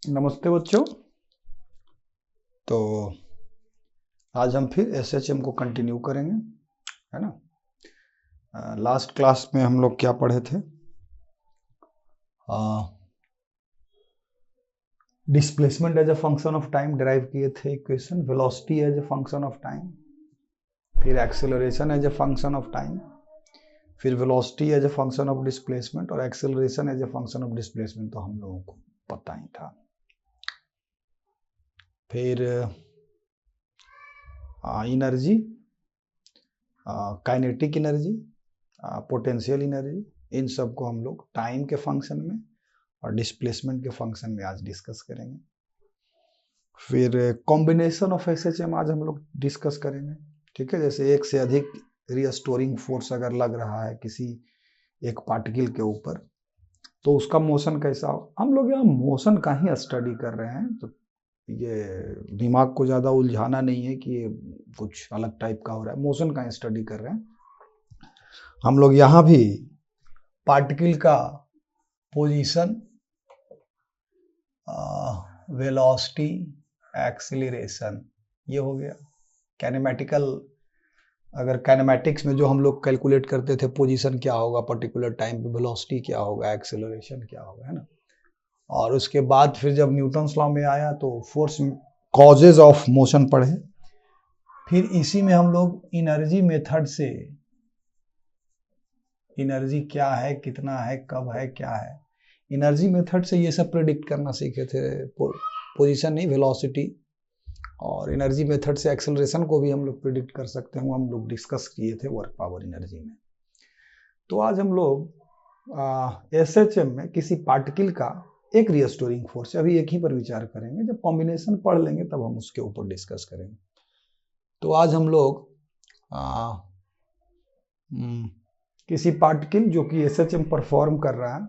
नमस्ते बच्चों। तो आज हम फिर एसएचएम को कंटिन्यू करेंगे, है ना। लास्ट क्लास में हम लोग क्या पढ़े थे? Displacement as a function of time derive किए थे equation, velocity as a function of time, फिर acceleration as a function of time, फिर velocity as a function of displacement और acceleration as a function of displacement तो हम लोगों को पता ही था। फिर energy, kinetic energy, potential energy, इन सब को हम लोग टाइम के फंक्शन में और डिस्प्लेसमेंट के फंक्शन में आज डिस्कस करेंगे। फिर कॉम्बिनेशन ऑफ एसएचएम आज हम लोग डिस्कस करेंगे, ठीक है। जैसे एक से अधिक रीस्टोरिंग फोर्स अगर लग रहा है किसी एक पार्टिकल के ऊपर, तो उसका मोशन कैसा हो। हम लोग यहाँ मोशन का ही स्टडी कर रहे हैं, तो ये दिमाग को ज़्यादा उलझाना नहीं है कि ये कुछ अलग टाइप का हो रहा है। मोशन का स्टडी कर रहे हैं हम लोग। यहाँ भी पार्टिकल का पोजीशन, वेलोसिटी, एक्सीलरेशन, ये हो गया कैनेमेटिकल। अगर कैनेमेटिक्स में जो हम लोग कैलकुलेट करते थे पोजीशन क्या होगा पर्टिकुलर टाइम पे, वेलोसिटी क्या होगा, एक्सीलरेशन क्या होगा, है ना। और उसके बाद फिर जब न्यूटन्स लॉ में आया तो फोर्स कॉजेज ऑफ मोशन पढ़े। फिर इसी में हम लोग एनर्जी मेथड से एनर्जी क्या है, कितना है, कब है, क्या है, एनर्जी मेथड से ये सब प्रेडिक्ट करना सीखे थे। पोजीशन नहीं, वेलोसिटी। और एनर्जी मेथड से एक्सेलरेशन को भी हम लोग प्रेडिक्ट कर सकते हैं, हम लोग डिस्कस किए थे वर्क पावर एनर्जी में। तो आज हम लोग एसएचएम में किसी पार्टिकल का एक रीस्टोरिंग फोर्स, अभी एक ही पर विचार करेंगे। जब कॉम्बिनेशन पढ़ लेंगे तब हम उसके ऊपर डिस्कस करेंगे। तो आज हम लोग किसी पार्टिकल जो कि एसएचएम परफॉर्म कर रहा है,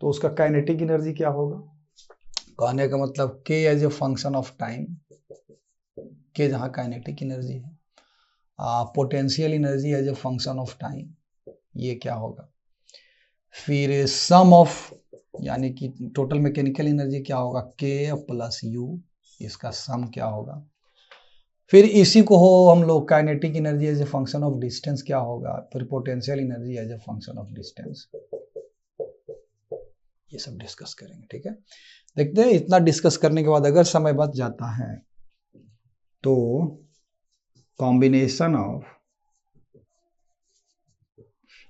तो उसका काइनेटिक एनर्जी क्या होगा। कहने का मतलब के as a function of time, के जहाँ काइनेटिक एनर्जी है, potential energy as a function of time, ये क्या होगा। फिर सम ऑफ, यानी कि टोटल मैकेनिकल एनर्जी क्या होगा, के प्लस यू, इसका सम क्या होगा। फिर इसी को हो हम लोग kinetic energy as a function of distance क्या होगा, फिर potential energy as a function of distance, ये सब डिस्कस करेंगे, ठीक है। देखते हैं इतना डिस्कस करने के बाद अगर समय बच जाता है तो कॉम्बिनेशन ऑफ,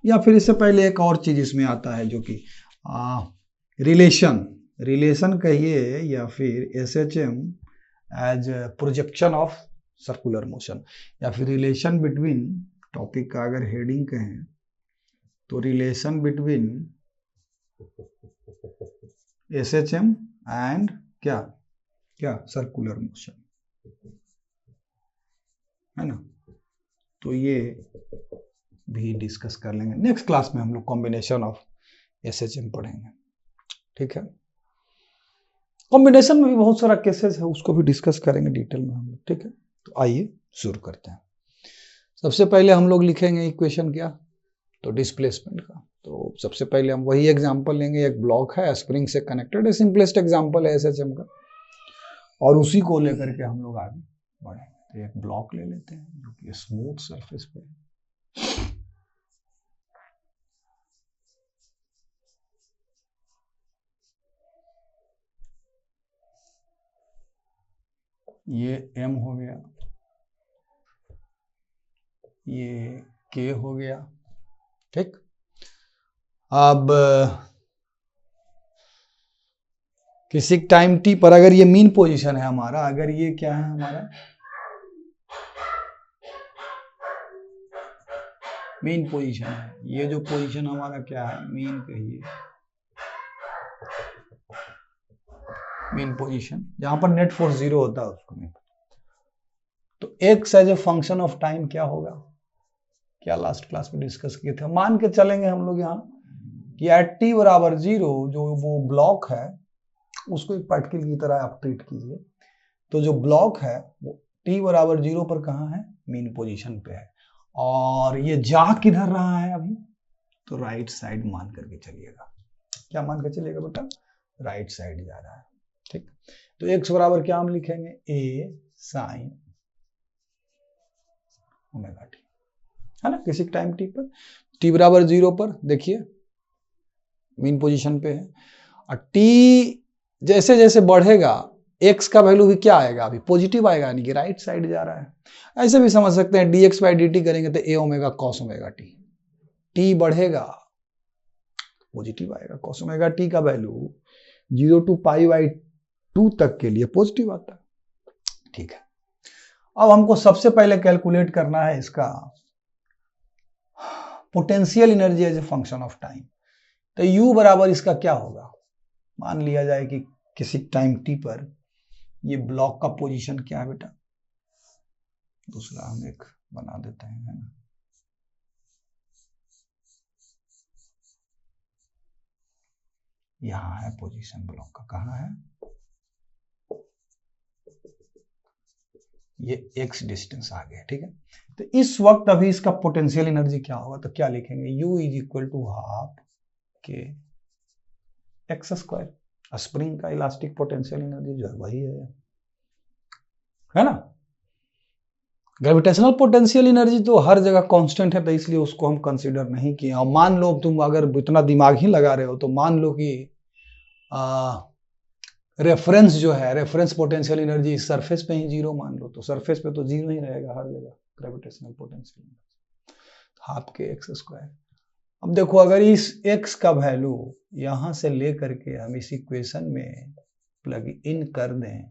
या फिर इससे पहले एक और चीज इसमें आता है जो कि रिलेशन कहिए, या फिर SHM as projection of circular motion, या फिर रिलेशन बिटवीन, टॉपिक का अगर हेडिंग कहें तो रिलेशन बिटवीन एसएचएम एंड क्या क्या सर्कुलर मोशन, है ना। तो ये भी डिस्कस कर लेंगे। नेक्स्ट क्लास में हम लोग कॉम्बिनेशन ऑफ एसएचएम पढ़ेंगे, ठीक है। कॉम्बिनेशन में भी बहुत सारा केसेस है, उसको भी डिस्कस करेंगे डिटेल में हम लोग, ठीक है। तो आइए शुरू करते हैं। सबसे पहले हम लोग लिखेंगे इक्वेशन क्या, तो डिस्प्लेसमेंट का। तो सबसे पहले हम वही एग्जांपल लेंगे, एक ब्लॉक है स्प्रिंग से कनेक्टेड है, सिंपलेस्ट एग्जांपल है एसएचएम का, और उसी को लेकर के हम लोग आगे बढ़ेंगे। तो एक ब्लॉक ले लेते हैं जो कि स्मूथ सरफेस पे है। ये M हो गया, ये K हो गया, ठीक। अब किसी टाइम t पर अगर ये मीन पोजीशन है हमारा, अगर ये क्या है हमारा मीन पोजीशन है, ये जो पोजीशन हमारा क्या है, मीन कहिए, मीन पोजीशन, जहां पर नेट फोर्स 0 होता है उसको मीन। तो x as a function of time क्या होगा, क्या लास्ट क्लास में डिस्कस किए थे। मान के चलेंगे हम लोग यहाँ कि एट t बराबर 0 जो वो ब्लॉक है उसको एक पार्टिकल की तरह आप ट्रीट कीजिए। तो जो ब्लॉक है वो t बराबर 0 पर कहाँ है, मीन पोजीशन पे है, और ये जा किधर रहा है अभी, तो राइट साइड मान करके चलिएगा। क्या मान के चलिएगा बेटा, राइट साइड जा रहा है। ठीक, तो x बराबर क्या हम लिखेंगे, a sin ओमेगा टी, है ना, किसी टाइम t पर, t बराबर 0 पर देखिए मीन पोजीशन पे है, और t जैसे जैसे बढ़ेगा x का वैल्यू भी क्या आएगा, अभी पॉजिटिव आएगा, यानी कि राइट साइड जा रहा है। ऐसे भी समझ सकते हैं dx बाई dt करेंगे तो a omega cos omega t, t बढ़ेगा पॉजिटिव आएगा, cos ओमेगा t का वैल्यू 0 to π/2 तक के लिए पॉजिटिव आता है। ठीक है, अब हमको सबसे पहले कैलकुलेट करना है इसका potential energy as a function of time. तो u बराबर इसका क्या होगा, मान लिया जाए कि किसी टाइम t पर ये ब्लॉक का पोजीशन क्या है बेटा, दूसरा हम एक बना देते हैं, है ना, यहां है पोजीशन ब्लॉक का, कहां है, ये x डिस्टेंस आ गया। ठीक है, तो इस वक्त अभी इसका पोटेंशियल एनर्जी क्या होगा, तो क्या लिखेंगे, u is equal to half k x square, spring का इलास्टिक पोटेंशियल एनर्जी जो है वही है ना। ग्रेविटेशनल पोटेंशियल एनर्जी तो हर जगह कांस्टेंट है, तो इसलिए उसको हम कंसीडर नहीं किए। और मान लो तुम अगर इतना दिमाग ही लगा रहे हो तो मान लो कि रेफरेंस जो है, रेफरेंस पोटेंशियल एनर्जी सरफेस पे ही 0 मान लो, तो सरफेस पे तो 0 ही रहेगा हर जगह gravitational potential energy, half k x square. अब देखो अगर इस x का वैल्यू यहां से लेकर के हम इस इक्वेशन में प्लग इन कर दें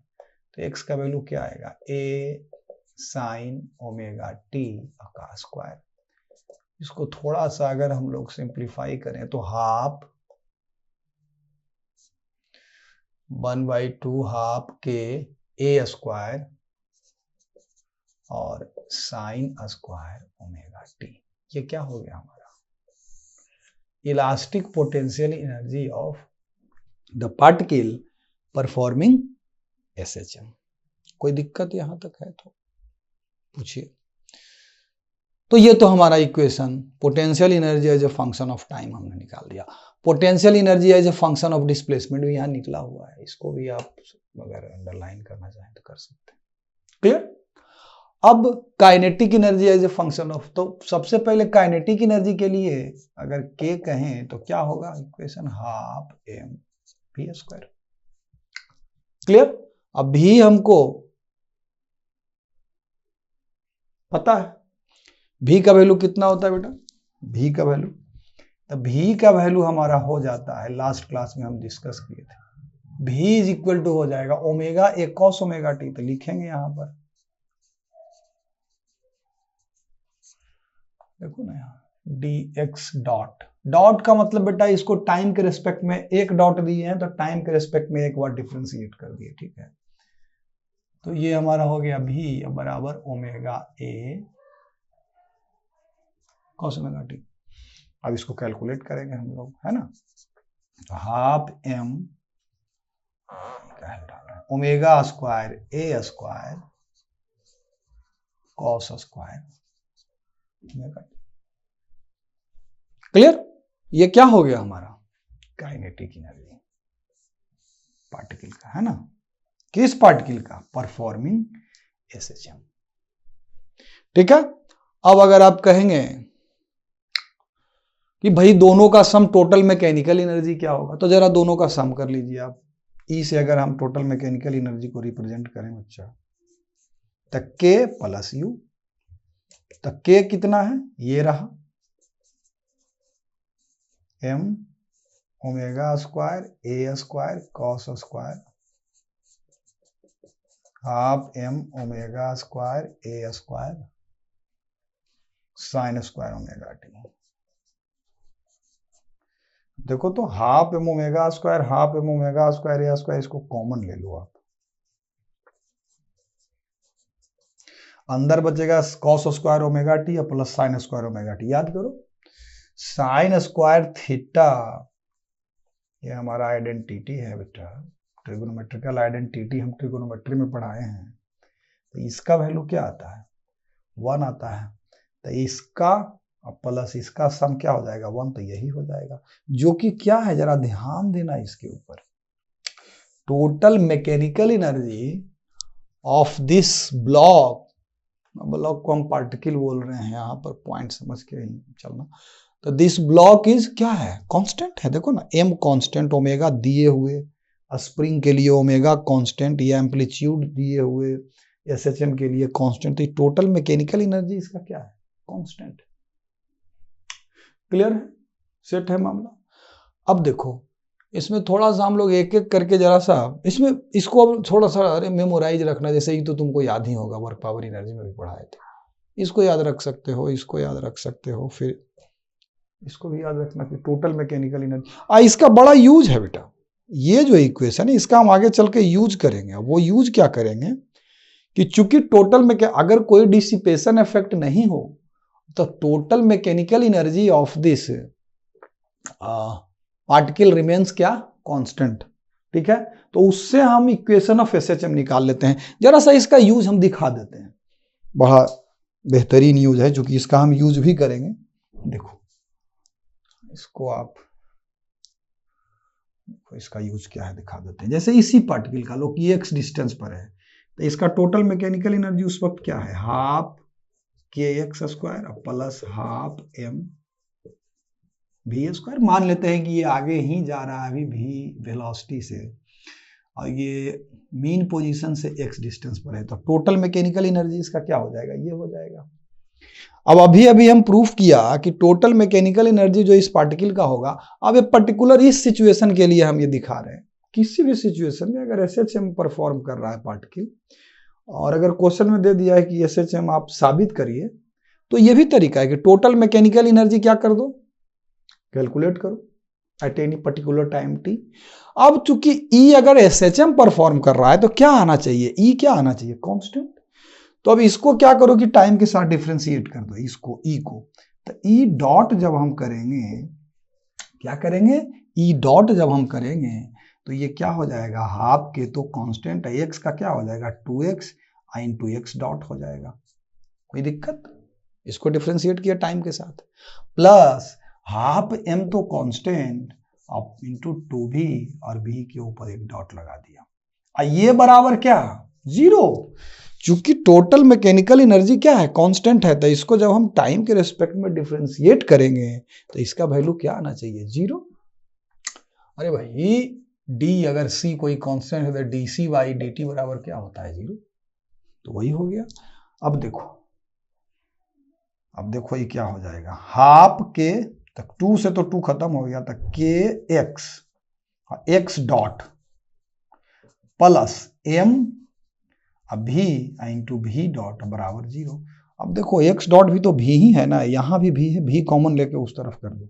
तो x का वैल्यू क्या आएगा, a साइन ओमेगा टी का स्क्वायर। इसको थोड़ा सा अगर हम लोग सिंप्लीफाई करें तो हाफ 1/2 हाफ के a स्क्वायर और साइन स्क्वायर ओमेगा टी, ये क्या हो गया हमारा, elastic potential energy of the particle performing SHM. कोई दिक्कत यहां तक है तो पूछिए। तो ये तो हमारा equation potential energy as a function of time हमने निकाल दिया। Potential energy as a function of displacement भी यहाँ निकला हुआ है, इसको भी आप अगर अंडरलाइन करना चाहें तो कर सकते हैं। क्लियर। अब kinetic energy as a function of, तो सबसे पहले काइनेटिक एनर्जी के लिए अगर k कहें तो क्या होगा, equation half m v square. Clear. अब भी हमको पता है v का वैल्यू कितना होता है बेटा, v का वैल्यू, तो v का वैल्यू हमारा हो जाता है, लास्ट क्लास में हम डिस्कस किए थे, v इज इक्वल टू हो जाएगा omega A cos omega t. तो लिखेंगे यहां पर, देखो ना यहाँ dx डॉट, डॉट का मतलब बेटा इसको टाइम के रिस्पेक्ट में एक डॉट दिए हैं तो टाइम के रिस्पेक्ट में एक बार डिफरेंशिएट कर दिए। ठीक है, तो ये हमारा हो गया v बराबर omega A cos omega t. अब इसको कैलकुलेट करेंगे हम लोग, है ना, तो half m omega square A square cos square omega t. Clear. ये क्या हो गया हमारा, काइनेटिक एनर्जी पार्टिकल का, है ना, किस पार्टिकल का, परफॉर्मिंग एसएचएम। ठीक है। अब अगर आप कहेंगे कि भाई दोनों का सम टोटल मैकेनिकल एनर्जी क्या होगा, तो जरा दोनों का सम कर लीजिए आप। ई से अगर हम टोटल मैकेनिकल एनर्जी को रिप्रेजेंट करें बच्चा, तो के प्लस यू, तो के कितना है, ये रहा m omega square A square cos square half m omega square A square sine square omega t. देखो तो half m omega square A square, इसको कॉमन ले लो आप, अंदर बचेगा cos square omega t plus sine square omega t. याद करो साइन स्क्वायर थीटा, ये हमारा आइडेंटिटी है बेटा, ट्रिगोनोमेट्रिकल आइडेंटिटी हम ट्रिगोनोमेट्री में पढ़ाए हैं। तो इसका वैल्यू क्या आता है, 1 आता है, तो इसका प्लस इसका सम क्या हो जाएगा, 1, तो यही हो जाएगा, जो कि क्या है, जरा ध्यान देना इसके ऊपर। Total mechanical energy of this block को हम पार्टिकल बोल रहे हैं, यहाँ पर पॉइंट समझ के ही चलना। तो दिस ब्लॉक इज क्या है, कांस्टेंट है, देखो ना, m कांस्टेंट, ओमेगा दिए हुए, स्प्रिंग के लिए ओमेगा कांस्टेंट, ये एम्पलीट्यूड दिए हुए, SHM के लिए कांस्टेंट। तो टोटल मैकेनिकल एनर्जी इसका क्या है, कांस्टेंट। क्लियर है, सेट है मामला। अब देखो इसमें थोड़ा सा हम लोग एक एक करके जरा सा इसमें इसको अब थोड़ा सा अरे मेमोराइज रखना, जैसे ही तो तुमको याद ही होगा, वर्क पावर एनर्जी में भी पढ़ाए थे। इसको याद रख सकते हो, इसको याद रख सकते हो, फिर इसको भी याद रखना कि टोटल मैकेनिकल एनर्जी। इसका बड़ा यूज है बेटा, ये जो इक्वेशन है इसका हम आगे चल के यूज करेंगे। वो यूज क्या करेंगे कि चूंकि टोटल में अगर कोई डिसिपेशन इफेक्ट नहीं हो तो total mechanical energy of this particle remains क्या, कांस्टेंट। ठीक है, तो उससे हम इक्वेशन ऑफ SHM निकाल लेते हैं। जरा सा इसका यूज हम दिखा देते हैं, बड़ा बेहतरीन यूज है, जो कि इसका हम यूज भी करेंगे। देखो इसको आप इसका यूज क्या है दिखा देते हैं। जैसे इसी पार्टिकल का लो कि x डिस्टेंस पर है, तो इसका टोटल मैकेनिकल एनर्जी उस वक्त क्या है, half kx square plus half m v square. मान लेते हैं कि ये आगे ही जा रहा है अभी v वेलोसिटी से, और ये मीन पोजीशन से x डिस्टेंस पर है, तो टोटल मैकेनिकल एनर्जी इसका क्या हो जाएगा, ये हो जाएगा। अब अभी हम प्रूफ किया कि टोटल मैकेनिकल एनर्जी जो इस पार्टिकल का होगा। अब एक पर्टिकुलर इस सिचुएशन के लिए हम ये दिखा रहे हैं, किसी भी सिचुएशन में अगर SHM परफॉर्म कर रहा है पार्टिकल, और अगर क्वेश्चन में दे दिया है कि SHM आप साबित करिए, तो ये भी तरीका है कि टोटल मैकेनिकल एनर्जी क्या कर दो, कैलकुलेट करो at any particular time t। अब चूंकि E अगर SHM परफॉर्म कर रहा है तो क्या आना चाहिए, E क्या आना चाहिए, कांस्टेंट। तो अब इसको क्या करो कि टाइम के साथ डिफरेंशिएट कर दो इसको, E को। तो E डॉट जब हम करेंगे, क्या करेंगे, E डॉट जब हम करेंगे तो ये क्या हो जाएगा, हाफ के तो कांस्टेंट है, x का क्या हो जाएगा 2x इंटू x डॉट हो जाएगा। कोई दिक्कत, इसको डिफरेंशिएट किया टाइम के साथ, प्लस हाफ m तो कांस्टेंट अब इंटू 2v, और v के ऊपर एक डॉट लगा दिया। ये बराबर क्या, 0। चूंकि टोटल मैकेनिकल एनर्जी क्या है, कांस्टेंट है, तो इसको जब हम टाइम के रेस्पेक्ट में डिफरेंशिएट करेंगे तो इसका वैल्यू क्या आना चाहिए, 0। अरे भाई d अगर c कोई कांस्टेंट है तो dc बाई dt बराबर क्या होता है, 0। तो वही हो गया। अब देखो ये क्या हो जाएगा, हाफ के तक 2 से तो 2 खत्म हो गया, तक के x डॉट प्लस m भी इंटू भी डॉट बराबर 0। अब देखो x डॉट भी तो भी ही है ना, यहाँ भी है, भी कॉमन लेके उस तरफ कर दो,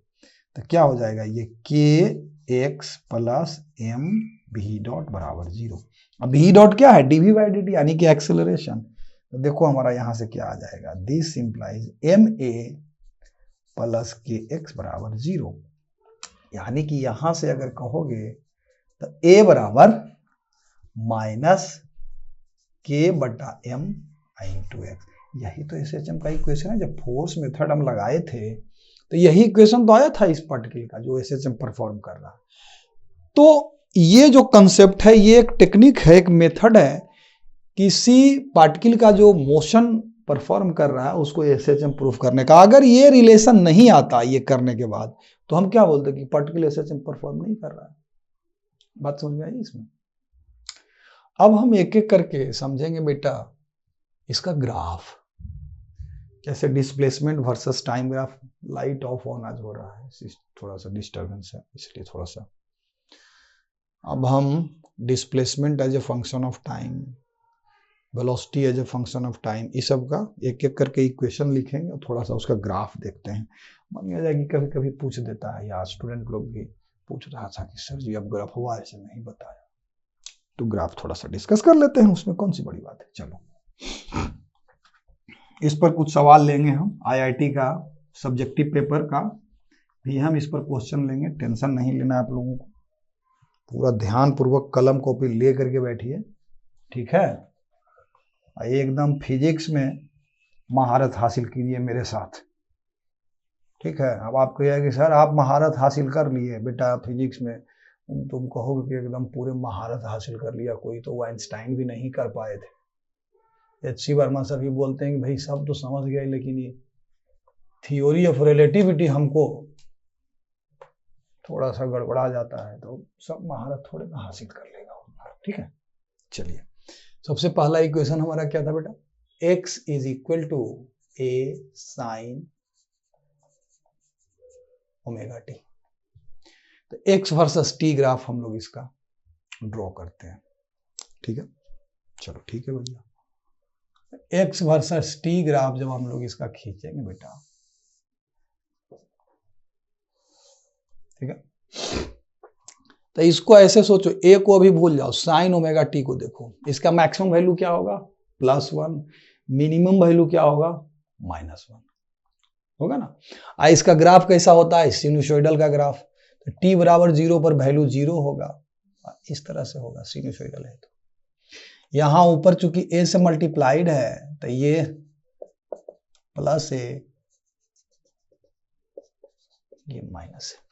तो क्या हो जाएगा, ये के एक्स प्लस एम भी डॉट बराबर 0। अब भी डॉट क्या है, dv बाई dt, यानी कि एक्सेलरेशन। तो देखो हमारा यहाँ से क्या आ जाएगा, दिस इंप्लाइज ma प्लस के एक्स बराबर 0। यानी कि यहां से अगर कहोगे तो a बराबर माइनस के बटा m इंटू एक्स। यही तो SHM का इक्वेशन है। जब फोर्स मेथड हम लगाए थे तो यही इक्वेशन तो आया था इस पार्टिकल का जो SHM परफॉर्म कर रहा है। तो ये जो कंसेप्ट है, ये एक टेक्निक है, एक मेथड है, किसी पार्टिकल का जो मोशन परफॉर्म कर रहा है उसको SHM प्रूफ करने का। अगर ये रिलेशन नहीं आता ये करने के बाद तो हम क्या बोलते कि पार्टिकल SHM परफॉर्म नहीं कर रहा है। बात समझ में आई इसमें। अब हम एक एक करके समझेंगे बेटा इसका ग्राफ, जैसे displacement versus time graph. Light of on आज हो रहा है, थोड़ा सा डिस्टर्बेंस है इसलिए थोड़ा सा। अब हम displacement as a function of time, velocity as a function of time, इस सब का एक एक करके इक्वेशन लिखेंगे और थोड़ा सा उसका ग्राफ देखते हैं। मन में आ जाएगी, कभी कभी पूछ देता है, या स्टूडेंट लोग भी पूछ रहा था कि सर जी अब ग्राफ हुआ ऐसे नहीं बताया, तो ग्राफ थोड़ा सा डिस्कस कर लेते हैं, उसमें कौन सी बड़ी बात है। चलो इस पर कुछ सवाल लेंगे हम, IIT का सब्जेक्टिव पेपर का भी हम इस पर क्वेश्चन लेंगे। टेंशन नहीं लेना आप लोगों को, पूरा ध्यान पूर्वक कलम कॉपी ले करके बैठिए, ठीक है। एकदम फिजिक्स में महारत हासिल कीजिए मेरे साथ, ठीक है। अब आप कहिए कि सर आप महारत हासिल कर लिए बेटा फिजिक्स में, तुम कहोगे कि एकदम पूरे महारत हासिल कर लिया कोई, तो वो आइंस्टाइन भी नहीं कर पाए थे। एच सी वर्मा सर भी बोलते हैं कि भाई सब तो समझ गए, लेकिन ये थियोरी ऑफ रिलेटिविटी हमको थोड़ा सा गड़बड़ा जाता है, तो सब महारत थोड़े ना हासिल कर लेगा। ठीक है, चलिए सबसे पहला इक्वेशन हमारा क्या था बेटा, x is equal to a sine omega t. तो x वर्सेस t ग्राफ हम लोग इसका ड्रॉ करते हैं। ठीक है, चलो ठीक है भैया, x वर्सेस t ग्राफ जब हम लोग इसका खींचेंगे बेटा, ठीक है, तो इसको ऐसे सोचो, a को अभी भूल जाओ, साइन ओमेगा टी को देखो, इसका मैक्सिमम वैल्यू क्या होगा +1, मिनिमम वैल्यू क्या होगा -1 होगा ना। इसका ग्राफ कैसा होता है, सिनुसोइडल का ग्राफ, तो t बराबर 0 पर वैल्यू 0 होगा, इस तरह से होगा, सिनुसोइडल है। तो यहां ऊपर चूंकि a से मल्टीप्लाइड है, तो ये +a, ये माइनस है,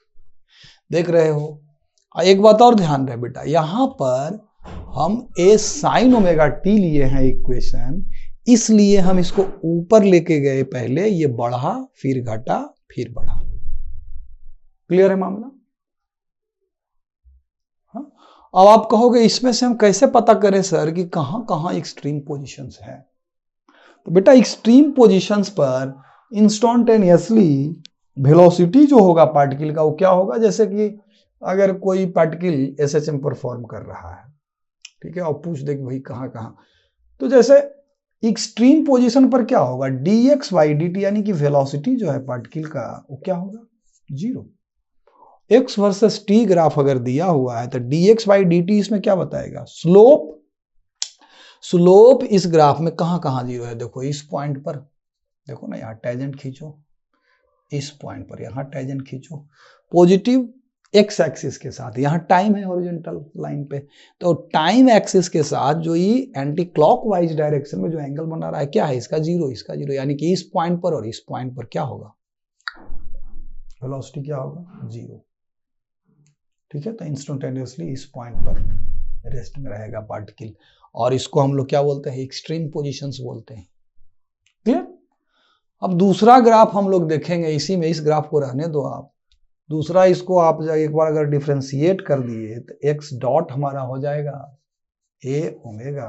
देख रहे हो। एक बात और ध्यान रहे बेटा, यहां पर हम a साइन ओमेगा टी लिए हैं इक्वेशन, इसलिए हम इसको ऊपर लेके गए, पहले ये बढ़ा फिर घटा फिर बढ़ा। क्लियर है मामला? हाँ? अब आप कहोगे इसमें से हम कैसे पता करें सर कि कहां कहां एक्सट्रीम पोजीशंस है। तो बेटा एक्सट्रीम पोजीशंस पर इंस्टेंटेनियसली वेलोसिटी जो होगा पार्टिकल का, वो क्या होगा, जैसे कि अगर कोई पार्टिकल SHM परफॉर्म कर रहा है, ठीक है, और पूछ दे कि भाई कहां कहां, तो जैसे एक्सट्रीम पोजीशन पर क्या होगा, dx/dt, यानी कि वेलोसिटी जो है पार्टिकल का वो क्या होगा 0। x वर्सेस t ग्राफ अगर दिया हुआ है तो dx/dt इसमें क्या बताएगा, स्लोप। स्लोप इस ग्राफ में कहां कहां 0 है, देखो इस पॉइंट पर, देखो ना यहाँ टेंजेंट खींचो, इस पॉइंट पर यहाँ टेंजेंट खींचो, पॉजिटिव x एक्सिस के साथ, यहाँ टाइम है हॉरिजॉन्टल लाइन पे, तो टाइम एक्सिस के साथ जो ये एंटी क्लॉकवाइज डायरेक्शन में जो एंगल बना रहा है क्या है, इसका 0, इसका 0, यानी कि इस पॉइंट पर और इस पॉइंट पर क्या होगा, वेलोसिटी क्या होगा 0। ठीक है, तो इंस्टेंटेनियसली इस पॉइंट पर रेस्ट में रहेगा पार्टिकल, और इसको हम लोग क्या बोलते हैं, एक्सट्रीम पोजीशंस बोलते हैं। क्लियर? अब दूसरा ग्राफ हम लोग देखेंगे, इसी में, इस ग्राफ को रहने दो आप, दूसरा इसको आप एक बार अगर डिफरेंशिएट कर दिए तो x डॉट हमारा हो जाएगा a omega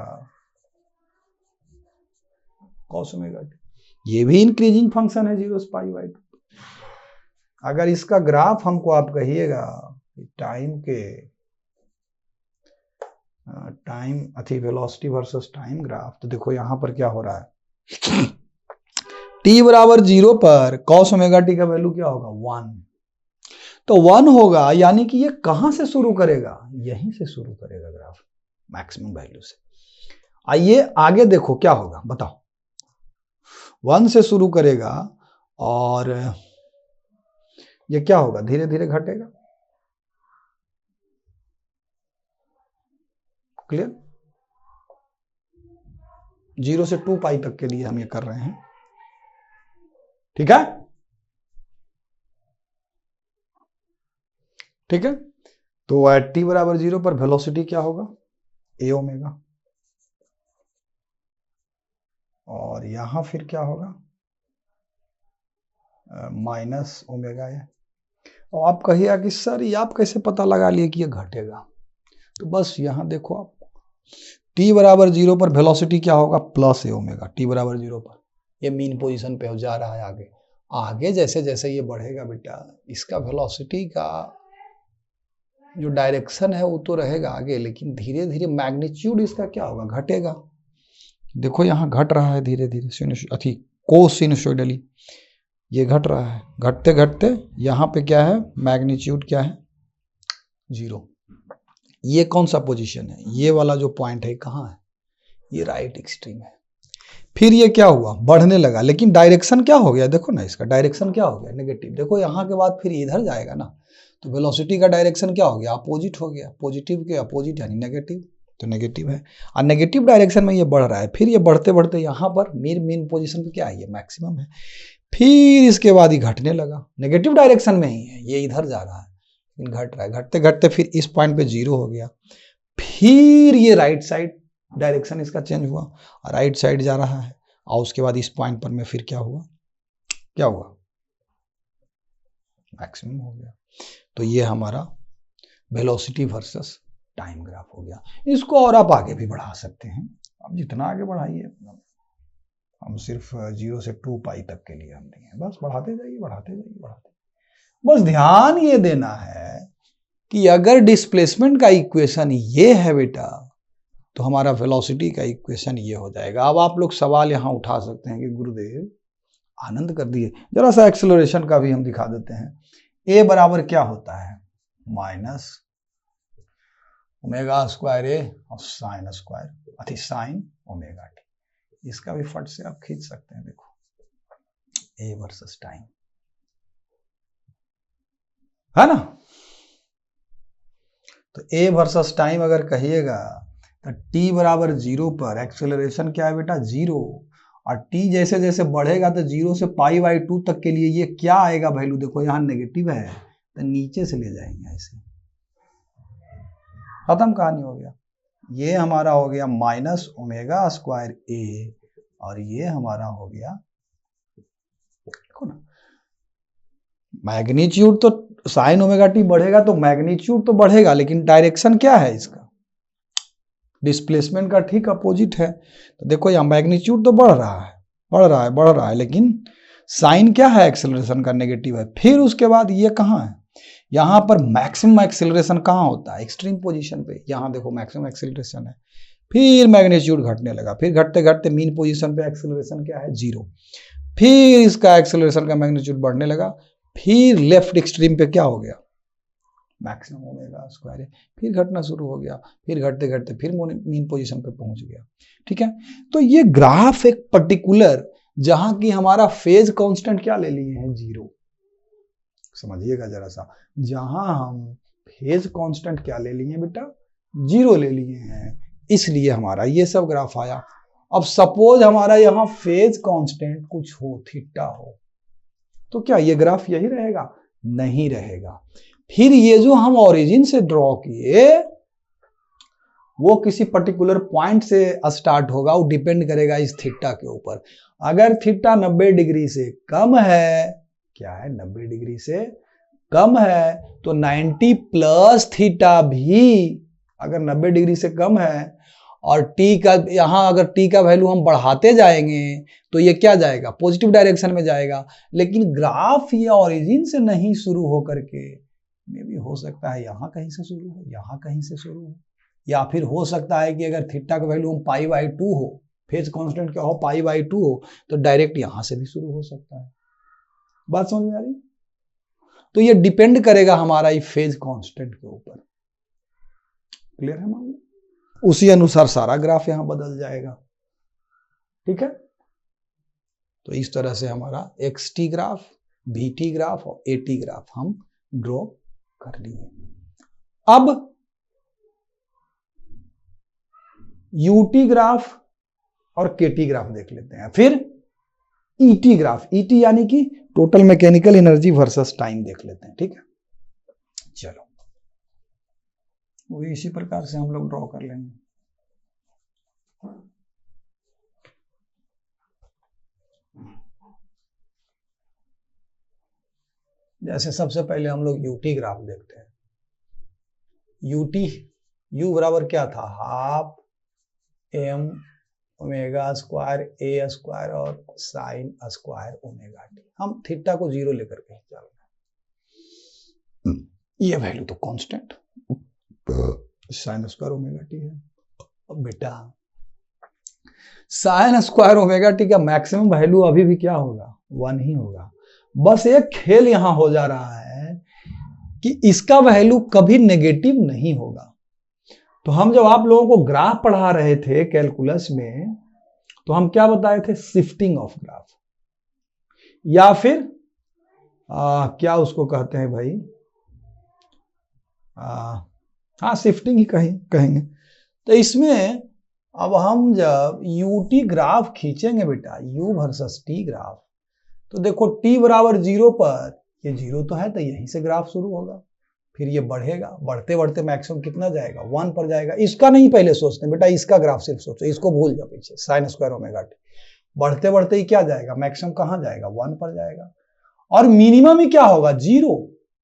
cos omega T. ये भी इंक्रीजिंग फंक्शन है 0 से π/2। अगर इसका ग्राफ हमको आप कहिएगा time velocity versus time graph, तो देखो यहां पर क्या हो रहा है, t बराबर 0 पर cos ओमेगा टी का वैल्यू क्या होगा 1, तो 1 होगा, यानी कि ये कहां से शुरू करेगा, यहीं से शुरू करेगा ग्राफ, मैक्सिमम वैल्यू से। आइए आगे देखो क्या होगा, बताओ, 1 से शुरू करेगा और ये क्या होगा, धीरे धीरे घटेगा। क्लियर? 0 से 2π तक के लिए हम ये कर रहे हैं। ठीक है, ठीक है, तो t बराबर 0 पर वेलोसिटी क्या होगा a ओमेगा, और यहां फिर क्या होगा माइनस ओमेगा है। और आप कहिएगा कि सर ये आप कैसे पता लगा लिए कि ये घटेगा, तो बस यहां देखो आप, t बराबर 0 पर वेलोसिटी क्या होगा +a ओमेगा, t बराबर 0 पर ये मीन पोजीशन पे हो जा रहा है। आगे आगे जैसे जैसे ये बढ़ेगा बेटा, इसका वेलोसिटी का जो डायरेक्शन है वो तो रहेगा आगे, लेकिन धीरे धीरे मैग्नीट्यूड इसका क्या होगा, घटेगा। देखो यहाँ घट रहा है धीरे धीरे, कोसिनुसोइडली ये घट रहा है, घटते घटते यहाँ पे क्या है, मैग्नीट्यूड क्या है 0। ये कौन सा पोजीशन है, ये वाला जो पॉइंट है कहाँ है, ये राइट एक्सट्रीम है। फिर ये क्या हुआ, बढ़ने लगा, लेकिन डायरेक्शन क्या हो गया, देखो ना इसका डायरेक्शन क्या हो गया नेगेटिव। देखो यहाँ के बाद फिर इधर जाएगा ना, तो वेलोसिटी का डायरेक्शन क्या हो गया, अपोजिट हो गया, पॉजिटिव के अपोजिट यानी नेगेटिव, तो नेगेटिव है, और नेगेटिव डायरेक्शन में ये बढ़ रहा है। फिर ये बढ़ते बढ़ते यहाँ पर मेन पोजीशन पे क्या है, ये मैक्सिमम है। फिर इसके बाद ही घटने लगा, नेगेटिव डायरेक्शन में ही है, ये इधर जा रहा है, लेकिन घट रहा है, घटते घटते फिर इस पॉइंट पे 0 हो गया, फिर ये राइट साइड डायरेक्शन इसका चेंज हुआ, राइट साइड जा रहा है, और उसके बाद इस पॉइंट पर में फिर क्या हुआ, क्या हुआ, मैक्सिमम हो गया। तो ये हमारा वेलोसिटी वर्सेस टाइम ग्राफ हो गया। इसको और आप आगे भी बढ़ा सकते हैं, आप जितना आगे बढ़ाइए, हम सिर्फ 0 से 2 पाई तक के लिए हम दिए हैं, बस बढ़ाते जाइए बढ़ाते जाइए बढ़ाते। बस ध्यान ये देना है कि अगर डिस्प्लेसमेंट का इक्वेशन ये है बेटा, तो हमारा वेलोसिटी का इक्वेशन ये हो जाएगा। अब आप लोग सवाल यहां उठा सकते हैं कि गुरुदेव आनंद कर दिए, जरा सा एक्सेलरेशन का भी हम दिखा देते हैं। ए बराबर क्या होता है, माइनस ओमेगा स्क्वायर ए और साइन स्क्वायर अथी साइन ओमेगा टी। इसका भी फट से आप खींच सकते हैं, देखो ए वर्सेस टाइम, है ना। तो ए वर्सेस टाइम अगर कहिएगा तो टी बराबर 0 पर एक्सेलरेशन क्या है बेटा, 0, और टी जैसे जैसे बढ़ेगा तो 0 से पाई बाई 2 तक के लिए ये क्या आएगा वैल्यू, देखो यहाँ नेगेटिव है तो नीचे से ले जाएंगे ऐसे, खत्म कहानी हो गया। ये हमारा हो गया माइनस ओमेगा स्क्वायर ए, और ये हमारा हो गया, देखो ना, मैग्नीट्यूड तो साइन ओमेगा टी बढ़ेगा तो मैग्नीट्यूड तो बढ़ेगा, लेकिन डायरेक्शन क्या है इसका, डिस्प्लेसमेंट का ठीक अपोजिट है। तो देखो यहाँ मैग्नीट्यूड तो बढ़ रहा है बढ़ रहा है बढ़ रहा है, लेकिन साइन क्या है, एक्सेलरेशन का नेगेटिव है। फिर उसके बाद ये कहाँ है, यहाँ पर मैक्सिमम एक्सेलरेशन कहाँ होता है, एक्सट्रीम पोजीशन पे, यहाँ देखो मैक्सिमम एक्सेलरेशन है, फिर मैग्नीट्यूड घटने लगा, फिर घटते घटते मीन पोजीशन पे एक्सेलरेशन क्या है, 0, फिर इसका एक्सेलरेशन का मैग्नीट्यूड बढ़ने लगा, फिर लेफ्ट एक्सट्रीम पे क्या हो गया, मैक्सिमम ओमेगा स्क्वायर है, फिर घटना शुरू हो गया, फिर घटते घटते फिर मीन पोजीशन पे पहुंच गया, ठीक है। तो ये ग्राफ एक पर्टिकुलर, जहां की हमारा फेज कांस्टेंट क्या ले लिए हैं, 0, समझिएगा जरा सा, जहां हम फेज कांस्टेंट क्या ले लिए बेटा, 0 ले लिए हैं, इसलिए हमारा ये सब ग्राफ आया। अब सपोज हमारा यहाँ फेज कांस्टेंट कुछ हो, थीटा हो, तो क्या ये ग्राफ यही रहेगा, नहीं रहेगा। फिर ये जो हम ओरिजिन से ड्रॉ किए वो किसी पर्टिकुलर पॉइंट से स्टार्ट होगा, वो डिपेंड करेगा इस थीटा के ऊपर। अगर थीटा 90 डिग्री से कम है, क्या है 90 डिग्री से कम है, तो 90 प्लस थीटा भी अगर 90 डिग्री से कम है, और टी का यहाँ अगर टी का वैल्यू हम बढ़ाते जाएंगे तो ये क्या जाएगा, पॉजिटिव डायरेक्शन में जाएगा। लेकिन ग्राफ ये ओरिजिन से नहीं शुरू हो करके मे भी हो सकता है यहाँ कहीं से शुरू हो, यहाँ कहीं से शुरू हो, या फिर हो सकता है कि अगर थीटा का वैल्यू हम पाई बाई 2 हो, फेज कांस्टेंट क्या हो, पाई बाई 2 हो, तो डायरेक्ट यहाँ से भी शुरू हो सकता है। बात समझ में आ रही। तो ये डिपेंड करेगा हमारा ये फेज कांस्टेंट के ऊपर, क्लियर है मामला। उसी अनुसार सारा ग्राफ यहां बदल जाएगा, ठीक है। तो इस तरह से हमारा एक्स टी ग्राफ, भी टी ग्राफ और ए टी ग्राफ हम ड्रॉ कर लिए। अब यूटी ग्राफ और केटी ग्राफ देख लेते हैं, फिर ईटी ग्राफ, ईटी यानी कि total mechanical energy versus time देख लेते हैं, ठीक है। चलो वो इसी प्रकार से हम लोग ड्रॉ कर लेंगे। जैसे सबसे पहले हम लोग यूटी ग्राफ देखते हैं। यूटी, यू बराबर क्या था, half M omega square A square और साइन स्क्वायर ओमेगा टी। हम थीटा को 0 लेकर के चल रहे हैं, ये वैल्यू तो constant sign square omega T है। अब बेटा साइन स्क्वायर ओमेगा टी का मैक्सिमम वैल्यू अभी भी क्या होगा, 1 ही होगा। बस एक खेल यहां हो जा रहा है कि इसका वैल्यू कभी नेगेटिव नहीं होगा। तो हम जब आप लोगों को ग्राफ पढ़ा रहे थे कैलकुलस में, तो हम क्या बताए थे, शिफ्टिंग ऑफ ग्राफ, या फिर क्या उसको कहते हैं भाई, हाँ शिफ्टिंग ही कहेंगे। तो इसमें अब हम जब यूटी ग्राफ खींचेंगे बेटा, यू वर्सेस टी ग्राफ, तो देखो टी बराबर 0 पर, ये 0 तो है तो यहीं से ग्राफ शुरू होगा, फिर ये बढ़ेगा, बढ़ते बढ़ते मैक्सिमम कितना जाएगा, 1 पर जाएगा। इसका नहीं पहले सोचते बेटा, इसका ग्राफ सिर्फ सोचो, इसको भूल जाओ पीछे, साइन स्क्वायर ओमेगा टी। बढ़ते बढ़ते ही क्या जाएगा, मैक्सिमम कहाँ जाएगा, 1 पर जाएगा, और मिनिमम ही क्या होगा, 0,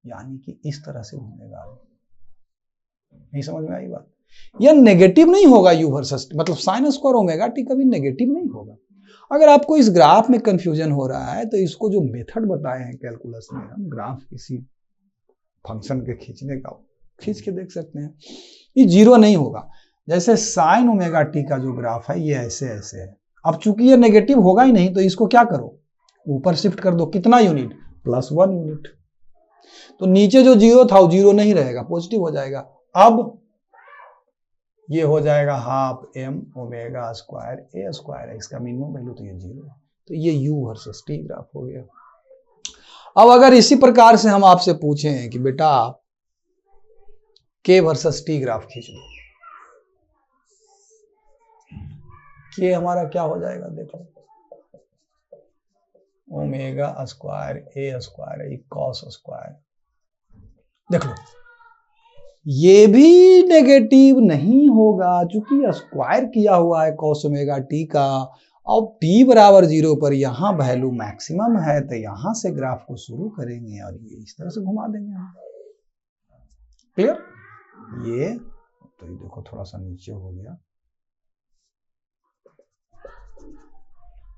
यानी कि इस तरह से घूमेगा। नहीं समझ में आई बात? यह नेगेटिव नहीं होगा यू वर्सेस, मतलब साइन स्क्वायर ओमेगा टी कभी नेगेटिव नहीं होगा। अगर आपको इस ग्राफ में कंफ्यूजन हो रहा है तो इसको जो मेथड बताए हैं कैलकुलस में, हम ग्राफ किसी फंक्शन के खींचने का खींच के देख सकते हैं, ये 0 नहीं होगा। जैसे साइन ओमेगा टी का जो ग्राफ है ये ऐसे ऐसे है। अब चूंकि ये नेगेटिव होगा ही नहीं तो इसको क्या करो, ऊपर शिफ्ट कर दो, कितना यूनिट, +1 यूनिट। तो नीचे जो 0 था वो 0 नहीं रहेगा, पॉजिटिव हो जाएगा। अब ये हो जाएगा half m omega square a square है, इसका मिनिमम वैल्यू तो ये 0 है। तो ये u वर्सेस t ग्राफ हो गया। अब अगर इसी प्रकार से हम आपसे पूछें कि बेटा k वर्सेस t ग्राफ खींच लो, k हमारा क्या हो जाएगा, देखो ओमेगा स्क्वायर a स्क्वायर है कॉस स्क्वायर। देख लो ये भी नेगेटिव नहीं होगा चूंकि स्क्वायर किया हुआ है कॉस ओमेगा टी का। अब t बराबर 0 पर यहाँ वैल्यू मैक्सिमम है तो यहां से ग्राफ को शुरू करेंगे और ये इस तरह से घुमा देंगे हम। क्लियर? ये तो ये देखो थोड़ा सा नीचे हो गया,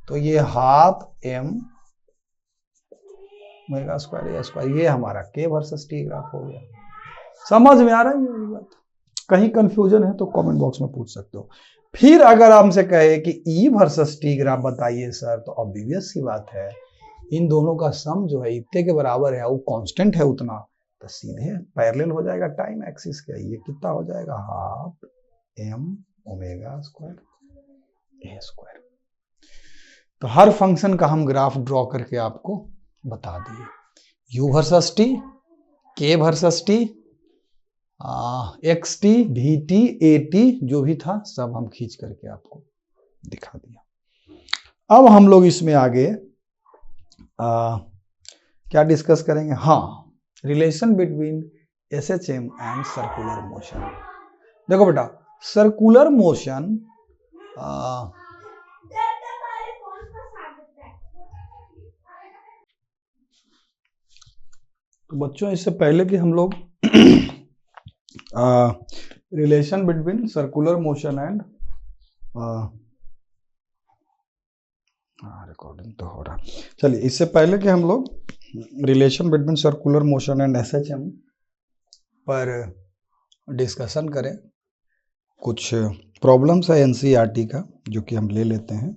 तो ये half m omega square a square, ये हमारा k वर्सेस t ग्राफ हो गया। समझ में आ रहा है मेरी बात? कहीं कंफ्यूजन है तो कमेंट बॉक्स में पूछ सकते हो। फिर अगर हमसे कहे कि E वर्सेस T ग्राफ बताइए सर, तो ऑब्वियस सी बात है इन दोनों का सम जो है इतने के बराबर है, वो कांस्टेंट है उतना, तो सीधे पैरेलल हो जाएगा टाइम एक्सिस के। ये कितना हो जाएगा, half m omega square a square. तो हर फंक्शन का हम ग्राफ ड्रॉ करके आपको बता दिए, u versus t, k versus t, x T, we T, A T, जो भी था सब हम खींच करके आपको दिखा दिया। अब हम लोग इसमें आगे क्या डिस्कस करेंगे, हाँ, relation between SHM and circular motion. देखो बेटा सर्कुलर मोशन तो बच्चों इससे पहले कि हम लोग relation between circular motion and recording तो हो रहा, चलिए इससे पहले कि हम लोग relation between circular motion and SHM पर डिस्कशन करें, कुछ प्रॉब्लम्स है एनसीईआरटी का जो कि हम ले लेते हैं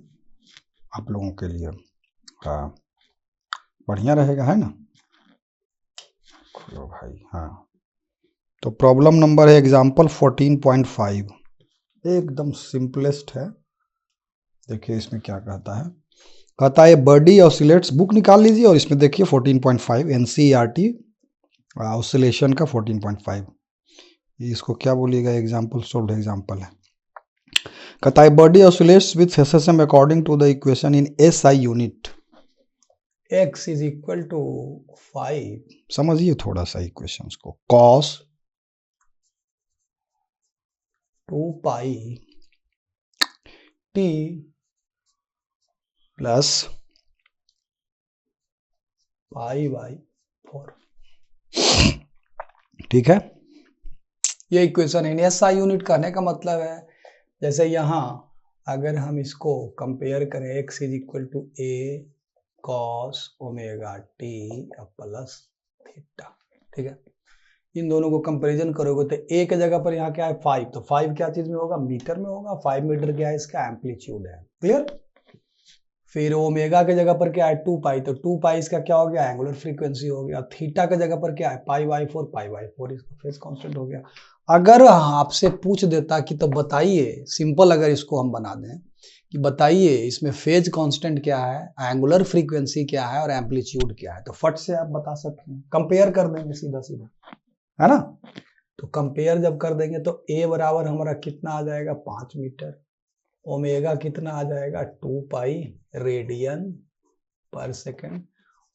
आप लोगों के लिए, बढ़िया रहेगा, है ना? खोलो भाई, हाँ। तो प्रॉब्लम नंबर है एग्जाम्पल 14.5, एकदम सिंपलेस्ट है। देखिए इसमें क्या कहता है, कहता है बॉडी ऑसिलेट्स, बुक निकाल लीजिए और इसमें देखिए 14.5 एनसीईआरटी ऑसिलेशन का 14.5, इसको क्या बोलिएगा, एग्जाम्पल सोल्व एग्जाम्पल है। कहता है body oscillates with SSM according to the equation in SI unit, x is equal to 5, समझिए थोड़ा सा इक्वेशंस को, cos 2 पाई t प्लस पाई बाई 4, ठीक है। ये इक्वेशन है। एसआई यूनिट कहने का मतलब है जैसे यहाँ अगर हम इसको कंपेयर करें, x is equal to a cos omega t plus theta, ठीक है। इन दोनों को कंपैरिजन करोगे तो a के जगह पर यहाँ क्या है 5, तो 5 क्या चीज में होगा, मीटर में होगा। 5 मीटर क्या है, इसका एम्पलीट्यूड है, क्लियर। फिर ओमेगा के जगह पर क्या है 2 पाई, तो 2 पाई इसका क्या हो गया, एंगुलर फ्रीक्वेंसी हो गया। थीटा के जगह पर क्या है पाई बाई 4 इसका फेज कांस्टेंट हो गया। अगर आपसे पूछ देता कि तो बताइए, सिंपल अगर इसको हम बना दें कि बताइए इसमें फेज कांस्टेंट क्या है, एंगुलर फ्रीक्वेंसी क्या है और एम्पलीट्यूड क्या है, तो फट से आप बता सकते हैं, कंपेयर कर देंगे सीधा सीधा, है ना। तो कंपेयर जब कर देंगे तो a बराबर हमारा कितना आ जाएगा 5 मीटर, ओमेगा कितना आ जाएगा 2 पाई रेडियन पर सेकेंड,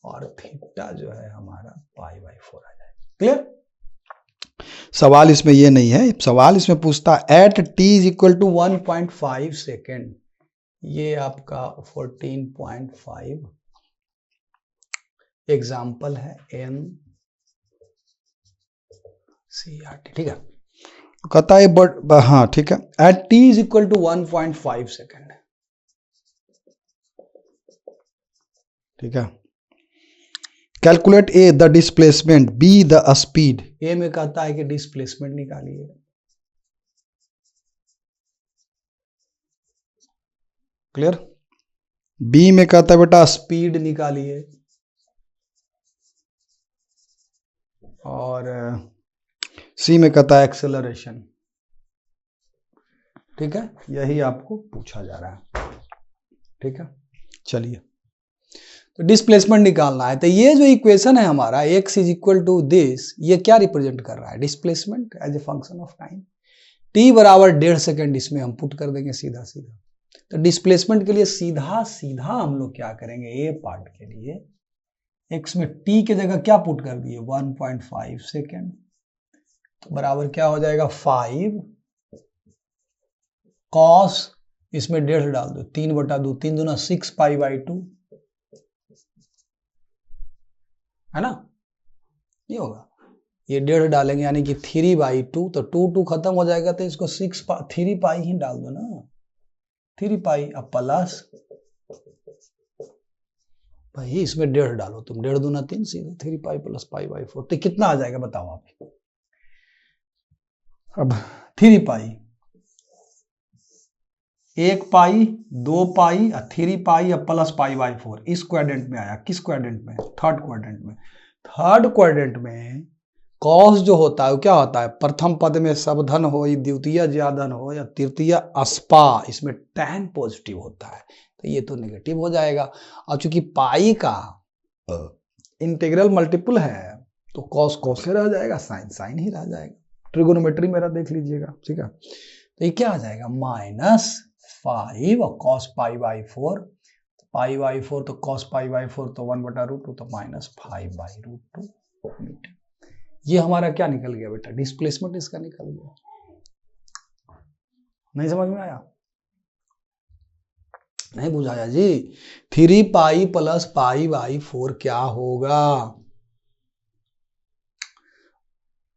और थीटा जो है हमारा पाई बाई 4 आ जाएगा, क्लियर। सवाल इसमें ये नहीं है, सवाल इसमें पूछता at t is equal to 1.5 second, ये आपका 14.5 एग्जाम्पल है NCERT, ठीक है। कहता है बट हाँ ठीक है, at t is equal to 1.5 second, ठीक है। Calculate A the displacement, B the speed. A में कहता है कि डिस्प्लेसमेंट निकालिए, क्लियर। बी में कहता है बेटा स्पीड निकालिए, और सी में कहता है एक्सेलरेशन, ठीक है। यही आपको पूछा जा रहा है, ठीक है। चलिए, तो डिस्प्लेसमेंट निकालना है, तो ये जो इक्वेशन है हमारा x is equal to this, ये क्या रिप्रेजेंट कर रहा है? Displacement as a function of time. t बराबर 1.5 सेकेंड, इसमें हम पुट कर देंगे सीधा सीधा। तो डिस्प्लेसमेंट के लिए सीधा सीधा हम लोग क्या करेंगे, ए पार्ट के लिए x में t के जगह क्या पुट कर दिए, 1.5 सेकेंड, तो बराबर क्या हो जाएगा 5 cos, इसमें 1.5 डाल दो, 3/2, 3 दूना 6 π/2, है ना। ये होगा, ये 1.5 डालेंगे यानी कि 3/2, तो 2 खत्म हो जाएगा, तो इसको 3 पाई ही डाल दो ना, 3 पाई अब प्लस भाई इसमें 1.5 डालो तुम, 1.5 दूना 3, सीधे 3 पाई प्लस π/4, तो कितना आ जाएगा बताओ आप। अब 3 पाई, 1 पाई, 2 पाई, 3 पाई अब प्लस π/4, इस क्वाड्रेंट में आया, किस क्वाड्रेंट में, थर्ड क्वाड्रेंट में। थर्ड क्वाड्रेंट में कॉस जो होता है वो क्या होता है, प्रथम पद में सब धन हो, द्वितीय ज्याधन हो या तृतीय अस्पा, इसमें tan पॉजिटिव होता है, तो ये तो नेगेटिव हो जाएगा। और चूंकि पाई का इंटीग्रल मल्टीपल है, तो कॉस कॉस ही रह जाएगा, साइन साइन ही रह जाएगा। ट्रिगोनोमेट्री मेरा देख लीजिएगा, ठीक है। तो ये क्या आ जाएगा, -5 और cos π/4, π/4 तो cos π/4 तो 1/√2, तो -5/√2 मीटर। ये हमारा क्या निकल गया बेटा, डिस्प्लेसमेंट इसका निकल गया। नहीं समझ में आया, नहीं बुझाया जी। 3 पाई प्लस π/4 क्या होगा,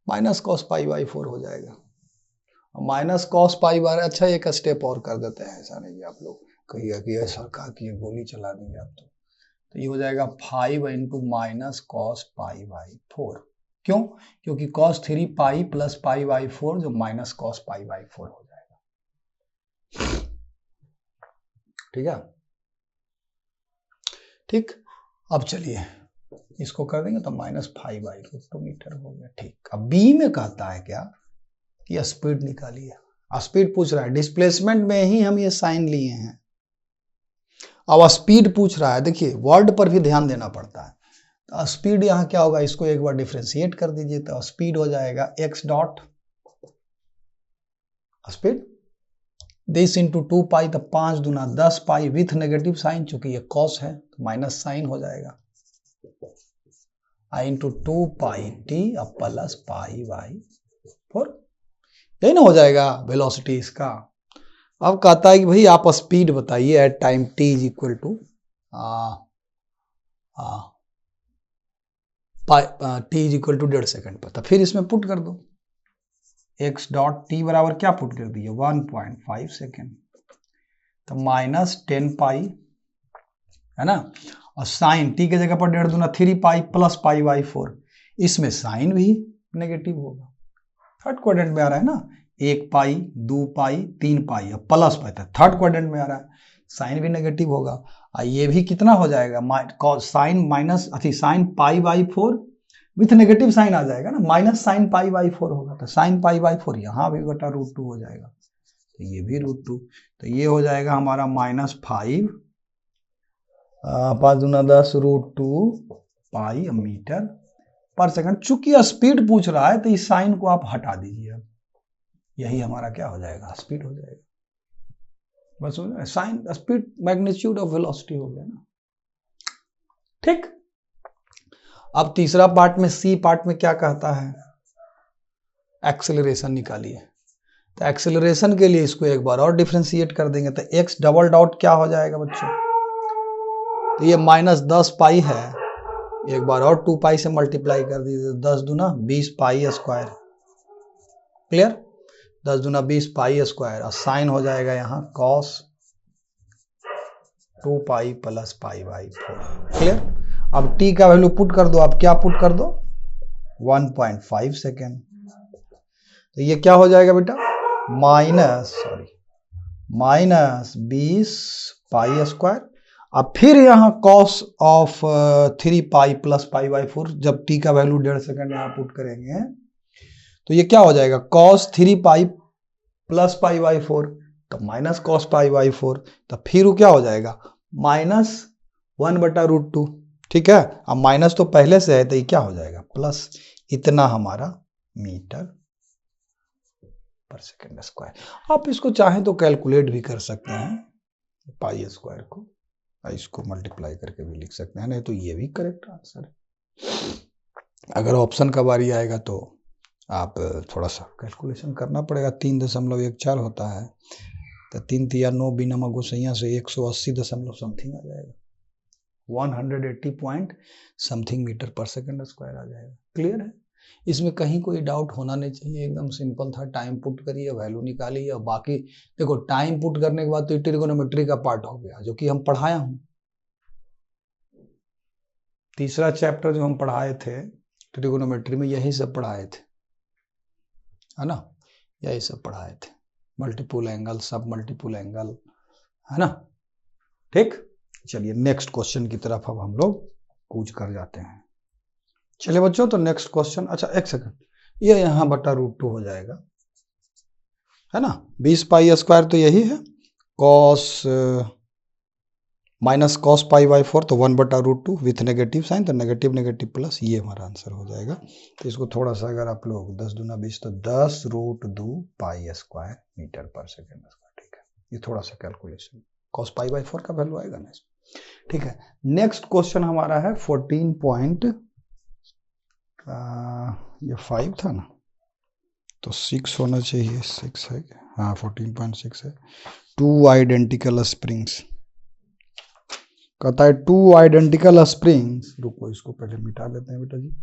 -cos π/4 हो जाएगा, -cos π/, अच्छा एक स्टेप और कर देते हैं, ऐसा नहीं आप लोग कहिएगा कि ऐसा कहा कि ये गोली चला देंगे आप, तो ये हो जाएगा 5 × -cos π/4, क्यों, क्योंकि cos 3 पाई प्लस π/4 जो -cos π/4 हो जाएगा, ठीक है। ठीक, अब चलिए इसको कर देंगे तो -5/√2 मीटर हो गया, ठीक। अब बी में कहता है क्या कि स्पीड निकालिए, स्पीड पूछ रहा है, डिस्प्लेसमेंट में ही हम ये साइन लिए हैं, अब स्पीड पूछ रहा है। देखिए वर्ड पर भी ध्यान देना पड़ता है, तो स्पीड यहाँ क्या होगा, इसको एक बार डिफरेंशिएट कर दीजिए, तो स्पीड हो जाएगा x dot speed this into 2 पाई, तो 5 दूना 10 पाई विथ नेगेटिव साइन, चूंकि ये कॉस है तो माइनस साइन हो जाएगा, आई इंटू 2 पाई टी अब प्लस π/4, यही ना हो जाएगा वेलोसिटी इसका। अब कहता है कि भाई आप स्पीड बताइए at time t is equal to t is equal to 1.5 second पर, तो फिर इसमें पुट कर दो, x डॉट t बराबर क्या पुट कर दिए 1.5 सेकेंड, तो -10 पाई, है ना, और साइन t के जगह पर 1.5 दूना 3 पाई प्लस π/4, इसमें साइन भी नेगेटिव होगा, थर्ड क्वाड्रेंट में आ रहा है ना, 1 पाई 2 पाई 3 पाई अब प्लस पाई, थर्ड क्वाड्रेंट में आ रहा है, साइन भी नेगेटिव होगा। ये भी कितना हो जाएगा, sine minus sine π/4 with negative sine आ जाएगा ना, माइनस साइन π/4 होगा, तो साइन π/4 यहाँ भी बटा √2 हो जाएगा, तो ये भी √2, तो ये हो जाएगा हमारा -5 5 दूना 10 √2 पाई मीटर पर सेकंड। चूंकि स्पीड पूछ रहा है तो इस साइन को आप हटा दीजिए, अब यही हमारा क्या हो जाएगा, स्पीड हो जाएगा, बस हो जाएगा, sine speed magnitude of velocity हो गया ना, ठीक। अब तीसरा पार्ट में सी पार्ट में क्या कहता है, एक्सेलरेशन निकालिए। तो एक्सेलरेशन के लिए इसको एक बार और डिफ्रेंशिएट कर देंगे, तो x डबल डॉट क्या हो जाएगा बच्चों, तो ये -10 पाई है, एक बार और 2 पाई से मल्टीप्लाई कर दीजिए, 10 दूना 20 पाई स्क्वायर, क्लियर, 10 दूना 20 पाई स्क्वायर, और साइन हो जाएगा यहाँ cos 2 pi plus pi by 4, clear. अब t का वैल्यू पुट कर दो, अब क्या पुट कर दो, 1.5 सेकेंड, तो ये क्या हो जाएगा बेटा, -20 पाई स्क्वायर। अब फिर यहाँ cos of 3 pi plus pi by 4, जब t का वैल्यू 1.5 सेकेंड यहाँ पुट करेंगे तो ये क्या हो जाएगा, cos 3 pi plus pi by 4, तो माइनस cos पाई बाई 4, तो फिर वो क्या हो जाएगा -1/√2, ठीक है। अब माइनस तो पहले से है, तो ये क्या हो जाएगा प्लस, इतना हमारा मीटर पर सेकेंड स्क्वायर। आप इसको चाहें तो कैलकुलेट भी कर सकते हैं, पाई स्क्वायर को इसको मल्टीप्लाई करके भी लिख सकते हैं, नहीं तो ये भी करेक्ट आंसर है। अगर ऑप्शन का बारी आएगा तो आप थोड़ा सा कैलकुलेशन करना पड़ेगा। 3.14 होता है, तो 3 तिया 9 बिना मगोसैया से 180 दशमलव समथिंग आ जाएगा, 180 पॉइंट समथिंग मीटर पर सेकेंड स्क्वायर आ जाएगा। क्लियर है, इसमें कहीं कोई डाउट होना नहीं चाहिए, एकदम सिंपल था। टाइम पुट करिए, वैल्यू निकालिए, और बाकी देखो टाइम पुट करने के बाद तो ट्रिगोनोमेट्री का पार्ट हो गया, जो कि हम पढ़ाया हूं। तीसरा चैप्टर जो हम पढ़ाए थे ट्रिगोनोमेट्री में, यही सब पढ़ाए थे, है ना, यही सब पढ़ाए थे, मल्टीपल एंगल, सब मल्टीपल एंगल, है ना, ठीक। चलिए नेक्स्ट क्वेश्चन की तरफ अब हम लोग कूच कर जाते हैं। चलिए बच्चों, तो नेक्स्ट क्वेश्चन, अच्छा एक सेकंड, ये यहाँ /√2 हो जाएगा, है ना, 20 पाई स्क्वायर तो यही है, माइनस cos पाई बाई 4, तो 1/√2 विथ नेगेटिव साइन, तो नेगेटिव नेगेटिव प्लस, ये हमारा आंसर हो जाएगा। तो इसको थोड़ा सा अगर आप लोग 10 दूना 20, तो 10√2 पाई स्क्वायर मीटर पर सेकेंड स्क्वायर, ठीक है। ये थोड़ा सा कैलकुलेशन, cos पाई बाई 4 का वैल्यू आएगा ना इसमें, ठीक है। नेक्स्ट क्वेश्चन हमारा है 14 ये 5 था ना, तो 6 होना चाहिए, 6 है क्या, हाँ 14.6 है। 2 आइडेंटिकल स्प्रिंग्स, कहता है 2 आइडेंटिकल स्प्रिंग्स, रुको इसको पहले मिटा लेते हैं बेटा जी,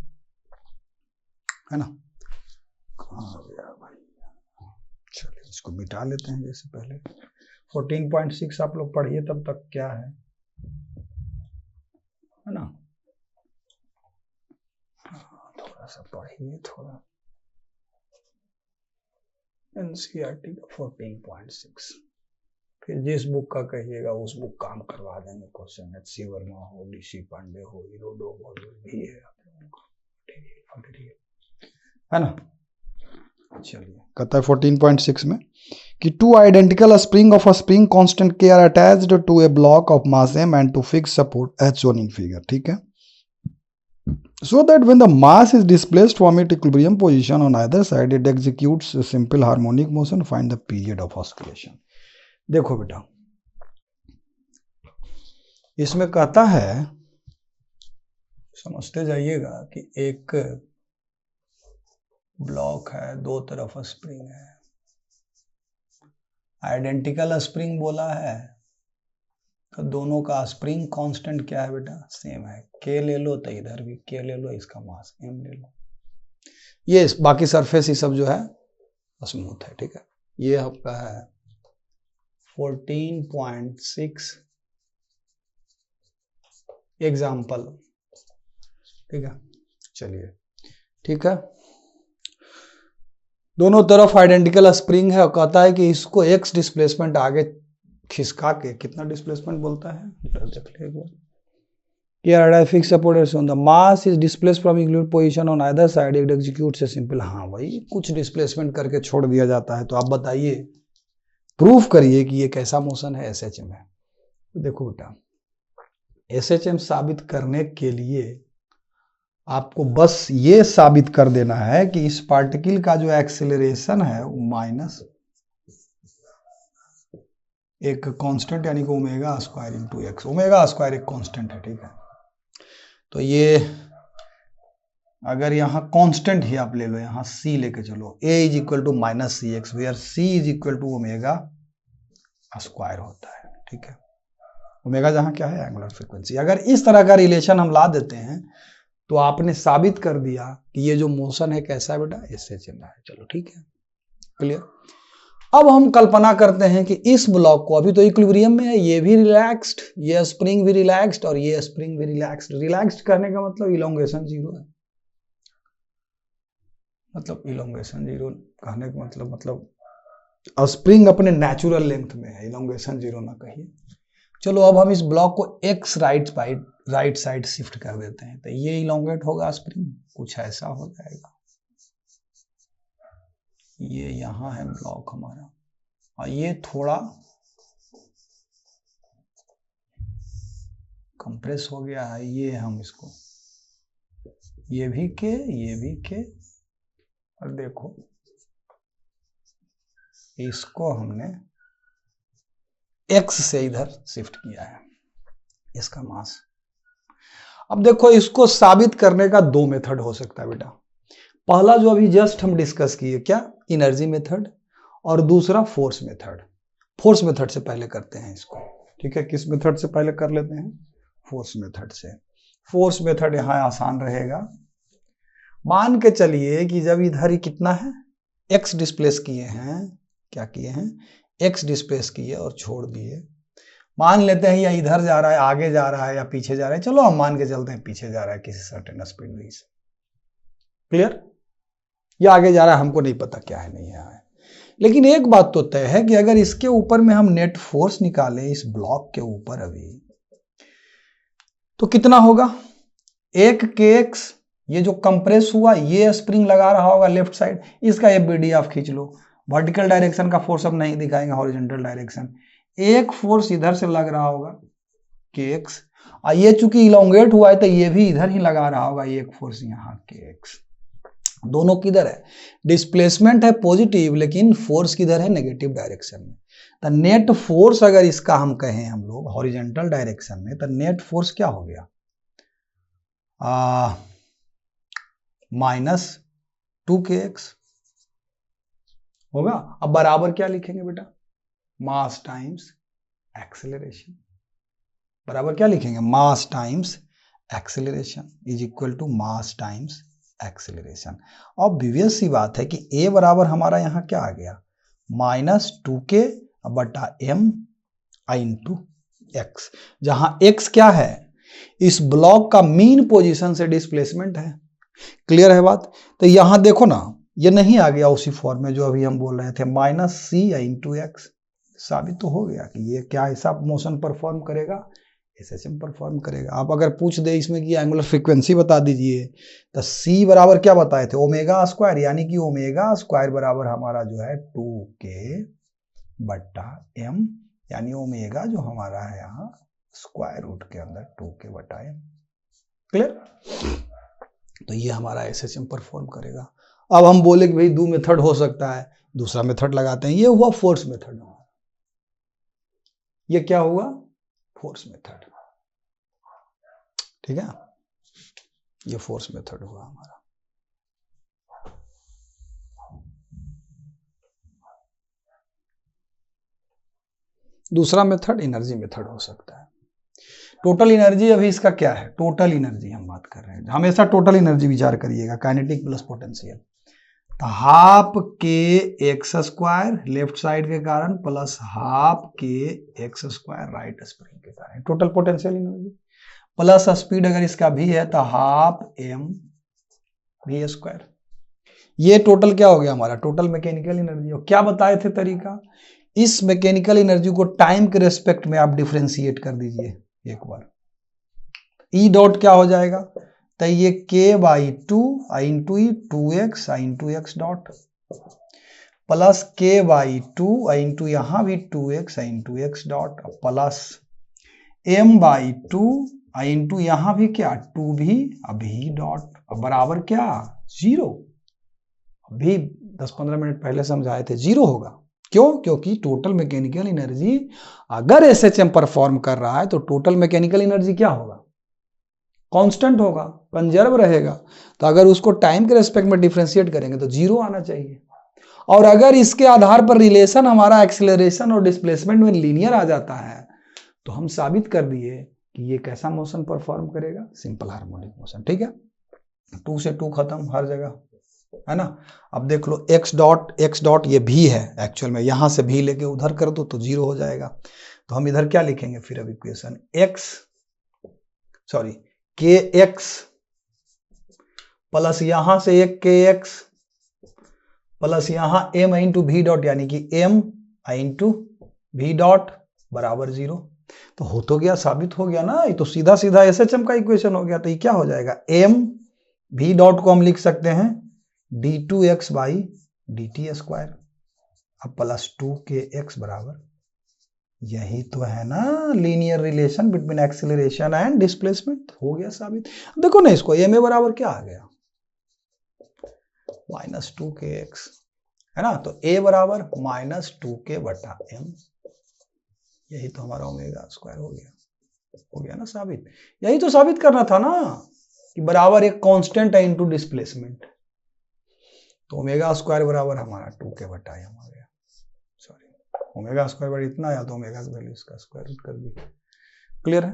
है ना, कहाँ गया भाई, चलिए इसको मिटा लेते हैं जैसे पहले। 14.6 आप लोग पढ़िए तब तक, क्या है ना, थोड़ा सा पढ़िए, थोड़ा एनसीईआरटी का 14.6, फिर जिस बुक का कहिएगा उस बुक का हम करवा देंगे क्वेश्चन, HC वर्मा हो, DC पांडे हो, इरोडो हो, भी है ना। चलिए कहता है 14.6 में कि 2 identical spring of a spring constant K are attached to a block of mass m and two fix support as shown in figure, ठीक है। So that when the mass is displaced from its equilibrium position on either side, it executes a simple harmonic motion. Find the period of oscillation. देखो बेटा, इसमें कहता है, समझते जाइएगा कि एक ब्लॉक है, दो तरफ स्प्रिंग है, आइडेंटिकल स्प्रिंग बोला है, तो दोनों का स्प्रिंग कांस्टेंट क्या है बेटा, सेम है। के ले लो तो इधर भी के ले लो, इसका मास m ले लो, ये बाकी सरफेस ही सब जो है स्मूथ है, ठीक है। ये आपका है 14.6 एग्जाम्पल, ठीक है। चलिए ठीक है, दोनों तरफ आइडेंटिकल स्प्रिंग है, और कहता है कि इसको x डिस्प्लेसमेंट आगे खिसका के, कितना डिस्प्लेसमेंट बोलता है देख लीजिए, Here fixed support is on the mass is displaced from equilibrium position on either side, it executes a simple, हाँ भाई कुछ डिस्प्लेसमेंट करके छोड़ दिया जाता है, तो आप बताइए, प्रूफ करिए कि ये कैसा मोशन है, SHM है। तो देखो बेटा, SHM साबित करने के लिए आपको बस ये साबित कर देना है कि इस पार्टिकल का जो एक्सेलरेशन है वो माइनस एक कांस्टेंट, यानी कि omega square into x, omega square एक कांस्टेंट है, ठीक है। तो ये अगर यहाँ कांस्टेंट ही आप ले लो, यहाँ c लेके चलो, a is equal to minus c x, where c is equal to omega square होता है, ठीक है। ओमेगा जहाँ क्या है, एंगुलर फ्रीक्वेंसी। अगर इस तरह का रिलेशन हम ला देते हैं तो आपने साबित कर दिया कि ये जो मोशन है कैसा है बेटा, इससे चल रहा है। चलो ठीक है, क्लियर। अब हम कल्पना करते हैं कि इस ब्लॉक को, अभी तो इक्विलिब्रियम में है, ये भी रिलैक्स्ड, ये स्प्रिंग भी रिलैक्स्ड और ये स्प्रिंग भी रिलैक्स्ड। रिलैक्स्ड करने का मतलब इलोंगेशन जीरो है, मतलब इलोंगेशन जीरो कहने का मतलब स्प्रिंग अपने नेचुरल लेंथ में है, इलोंगेशन जीरो ना कहिए। चलो अब हम इस ब्लॉक को एक्स राइट साइड शिफ्ट कर देते हैं, तो ये इलोंगेट होगा स्प्रिंग, कुछ ऐसा हो जाएगा। ये यहां है ब्लॉक हमारा, और ये थोड़ा कंप्रेस हो गया है, ये हम इसको, ये भी के, और देखो इसको हमने एक्स से इधर शिफ्ट किया है, इसका मास। अब देखो इसको साबित करने का दो मेथड हो सकता है बेटा। पहला जो अभी जस्ट हम डिस्कस किए, क्या, एनर्जी मेथड, और दूसरा फोर्स मेथड। फोर्स मेथड से पहले करते हैं इसको, ठीक है। किस मेथड से पहले कर लेते हैं, फोर्स मेथड से। फोर्स मेथड यहां आसान रहेगा। मान के चलिए कि जब इधर ही कितना है, एक्स डिस्प्लेस किए हैं, क्या किए हैं, एक्स डिस्प्लेस किए और छोड़ दिए। मान लेते हैं या इधर जा रहा है, आगे जा रहा है, या पीछे जा रहा है। चलो हम मान के चलते हैं पीछे जा रहा है किसी सर्टेन स्पीड v से, क्लियर। या आगे जा रहा है, हमको नहीं पता क्या है, नहीं है। लेकिन एक बात तो तय है कि अगर इसके ऊपर में हम नेट फोर्स निकालें इस ब्लॉक के ऊपर अभी, तो कितना होगा, एक के एक्स, ये जो कंप्रेस हुआ, ये स्प्रिंग लगा रहा होगा लेफ्ट साइड, इसका ये बीडी आप खींच लो। वर्टिकल डायरेक्शन का फोर्स अब नहीं दिखाएंगे, हॉरिजॉन्टल डायरेक्शन। एक फोर्स इधर से लग रहा होगा के एक्स, और ये चूंकि इलोंगेट हुआ है तो ये भी इधर ही लगा रहा होगा, एक फोर्स यहाँ के एक्स। दोनों किधर है, डिस्प्लेसमेंट है पॉजिटिव, लेकिन फोर्स किधर है, नेगेटिव डायरेक्शन में। तो नेट फोर्स अगर इसका हम कहें हम लोग हॉरिजॉन्टल डायरेक्शन में, तो नेट फोर्स क्या हो गया, माइनस 2kx होगा। अब बराबर क्या लिखेंगे बेटा, मास टाइम्स एक्सेलरेशन। बराबर क्या लिखेंगे, mass times acceleration is equal to mass times acceleration. Obvious सी बात है कि a बराबर हमारा यहां क्या आ गया, माइनस 2k बटा m इंटू एक्स, जहां x क्या है, इस ब्लॉक का मीन पोजीशन से डिस्प्लेसमेंट है। क्लियर है बात। तो यहां देखो ना, ये नहीं आ गया उसी फॉर्म में जो अभी हम बोल रहे थे, माइनस सी इंटू एक्स। साबित तो हो गया कि ये क्या ऐसा मोशन परफॉर्म करेगा, एसएचएम परफॉर्म करेगा। आप अगर पूछ दे इसमें कि एंगुलर फ्रीक्वेंसी बता दीजिए, तो सी बराबर क्या बताए थे, ओमेगा स्क्वायर, यानी कि ओमेगा स्क्वायर बराबर हमारा जो है 2k बट्टा m, यानी ओमेगा जो हमारा है यहाँ स्क्वायर रूट के अंदर 2k बटा m। क्लियर। तो ये हमारा एसएचएम परफॉर्म करेगा। अब हम बोले कि भाई दो मेथड हो सकता है, दूसरा मेथड लगाते हैं। ये हुआ फोर्स मेथड, ये क्या हुआ, फोर्स मेथड, ठीक है। ये फोर्स मेथड हुआ हमारा। दूसरा मेथड एनर्जी मेथड हो सकता है। टोटल एनर्जी अभी इसका क्या है, टोटल एनर्जी हम बात कर रहे हैं, हमेशा टोटल एनर्जी विचार करिएगा, काइनेटिक प्लस पोटेंशियल। तो half k x square left side के कारण plus half k x square right spring के कारण, total potential energy, plus speed अगर इसका भी है तो हाफ एम वी स्क्वायर। ये टोटल क्या हो गया हमारा, टोटल मैकेनिकल एनर्जी। और क्या बताए थे तरीका, इस मैकेनिकल एनर्जी को टाइम के रेस्पेक्ट में आप डिफरेंशिएट कर दीजिए एक बार। ई डॉट क्या हो जाएगा, तो ये k by 2 into E 2x into x dot, plus k by 2 into यहां भी 2x into x dot, plus m by 2 into यहां भी क्या 2 भी अभी डॉट, बराबर क्या 0। अभी 10-15 मिनट पहले समझाए थे, 0 होगा। क्यों, क्योंकि टोटल मैकेनिकल एनर्जी अगर एसएचएम परफॉर्म कर रहा है तो टोटल मैकेनिकल एनर्जी क्या होगा, कांस्टेंट होगा। कंजर्व रहेगा। तो अगर उसको टाइम के रेस्पेक्ट में डिफ्रेंशिएट करेंगे तो 0 आना चाहिए। और अगर इसके आधार पर रिलेशन हमारा एक्सेलरेशन और डिस्प्लेसमेंट में लीनियर आ जाता है तो हम साबित कर दिए कि ये कैसा मोशन परफॉर्म करेगा, सिंपल हार्मोनिक मोशन। ठीक है, 2 से 2 खत्म हर जगह, है ना। अब देख लो x डॉट ये भी है एक्चुअल में, यहां से भी लेके उधर कर दो तो 0 हो जाएगा। तो हम इधर क्या लिखेंगे फिर अब इक्वेशन kx प्लस यहां से एक kx प्लस यहां m इंटू भी डॉट यानी कि m इंटू भी डॉट बराबर 0। तो हो तो गया, साबित हो गया ना, ये तो सीधा सीधा SHM का इक्वेशन हो गया। तो ये क्या हो जाएगा, m भी डॉट को हम लिख सकते हैं d2x बाई dt स्क्वायर, अब प्लस 2kx बराबर, यही तो है ना linear relation between acceleration and displacement, हो गया साबित। देखो ना इसको, ma बराबर क्या आ गया, -2kx, है ना। तो a बराबर -2k बटा m, यही तो हमारा ओमेगा स्क्वायर हो गया ना साबित। यही तो साबित करना था ना कि बराबर एक कांस्टेंट है इनटू डिस्प्लेसमेंट। तो ओमेगा स्क्वायर बराबर हमारा 2k बटा m आ गया। सॉरी, ओमेगा स्क्वायर बराबर इतना आया तो ओमेगा की वैल्यू इसका स्क्वायर रूट कर दी। क्लियर है?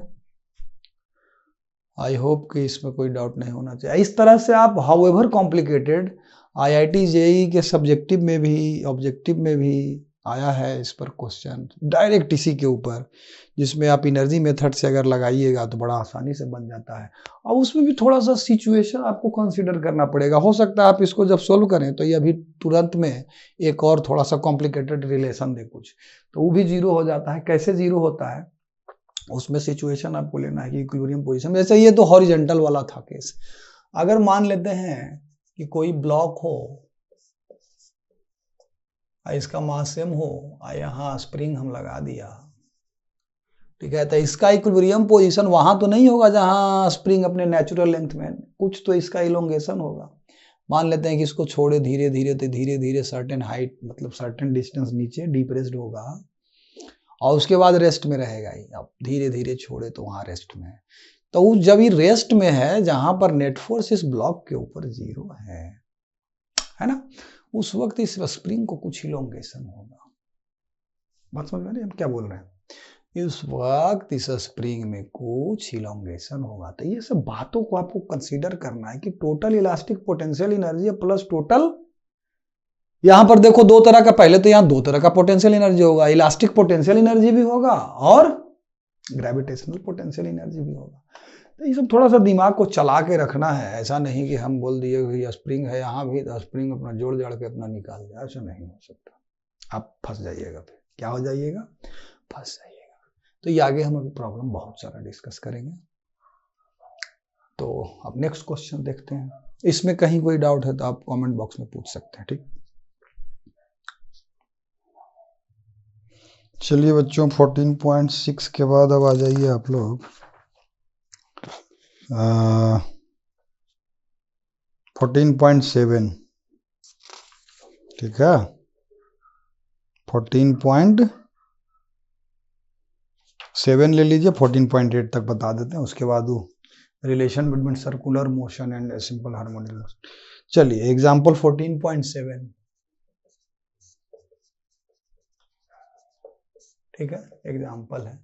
आई होप कि इसमें कोई डाउट नहीं होना चाहिए। इस तरह से आप हाउएवर कॉम्प्लिकेटेड IIT JEE के सब्जेक्टिव में भी ऑब्जेक्टिव में भी आया है इस पर क्वेश्चन डायरेक्ट इसी के ऊपर, जिसमें आप इनर्जी मेथड से अगर लगाइएगा तो बड़ा आसानी से बन जाता है। और उसमें भी थोड़ा सा सिचुएशन आपको कंसीडर करना पड़ेगा। हो सकता है आप इसको जब सोल्व करें तो ये अभी तुरंत में एक और थोड़ा सा कॉम्प्लिकेटेड रिलेशन दे कुछ, तो वो भी 0 हो जाता है। कैसे 0 होता है, उसमें सिचुएशन आपको लेना है कि इक्विलिब्रियम पोजीशन। जैसे ये तो हॉरिजॉन्टल वाला था केस। अगर मान लेते हैं कि कोई ब्लॉक हो, इसका मास सेम हो, यहाँ स्प्रिंग हम लगा दिया, ठीक है, तो इसका इक्विलिब्रियम पोजीशन वहां तो नहीं होगा जहां स्प्रिंग अपने नेचुरल लेंथ में, कुछ तो इसका इलोंगेशन होगा। मान लेते हैं कि इसको छोड़े धीरे धीरे तो धीरे धीरे सर्टेन हाइट मतलब सर्टेन डिस्टेंस नीचे डिप्रेस्ड होगा और उसके बाद रेस्ट में रहेगा ही। अब धीरे धीरे छोड़े तो वहां रेस्ट में है। तो जब ये रेस्ट में है जहां पर नेट फोर्स इस ब्लॉक के ऊपर 0 है ना, उस वक्त इस स्प्रिंग को कुछ इलोंगेशन होगा। बात समझ में आ रही है हम क्या बोल रहे हैं? इस वक्त इस स्प्रिंग में कुछ इलोंगेशन होगा। तो ये सब बातों को आपको कंसीडर करना है कि total elastic potential energy plus total, यहां पर देखो दो तरह का, पहले तो यहां दो तरह का पोटेंशियल एनर्जी होगा, इलास्टिक पोटेंशियल एनर्जी भी होगा और ग्रेविटेशनल पोटेंशियल एनर्जी भी होगा। तो ये सब थोड़ा सा दिमाग को चला के रखना है। ऐसा नहीं कि हम बोल दिए कि स्प्रिंग है यहाँ भी तो स्प्रिंग अपना जोड़ जाड़ के अपना निकाल दे, ऐसा नहीं हो सकता। आप फंस जाइएगा, फिर क्या हो जाइएगा, फंस जाइएगा। तो ये आगे हम अभी प्रॉब्लम बहुत सारा डिस्कस करेंगे। तो अब नेक्स्ट क्वेश्चन देखते हैं। इसमें कहीं कोई डाउट है तो आप कमेंट बॉक्स में पूछ सकते हैं। ठीक, चलिए बच्चों 14.6 के बाद अब आ जाइए आप लोग 14.7। ठीक है, 14.7 ले लीजिए, 14.8 तक बता देते हैं, उसके बाद वो relation between circular motion and simple harmonic motion. चलिए एग्जांपल 14.7, ठीक है, एग्जांपल है।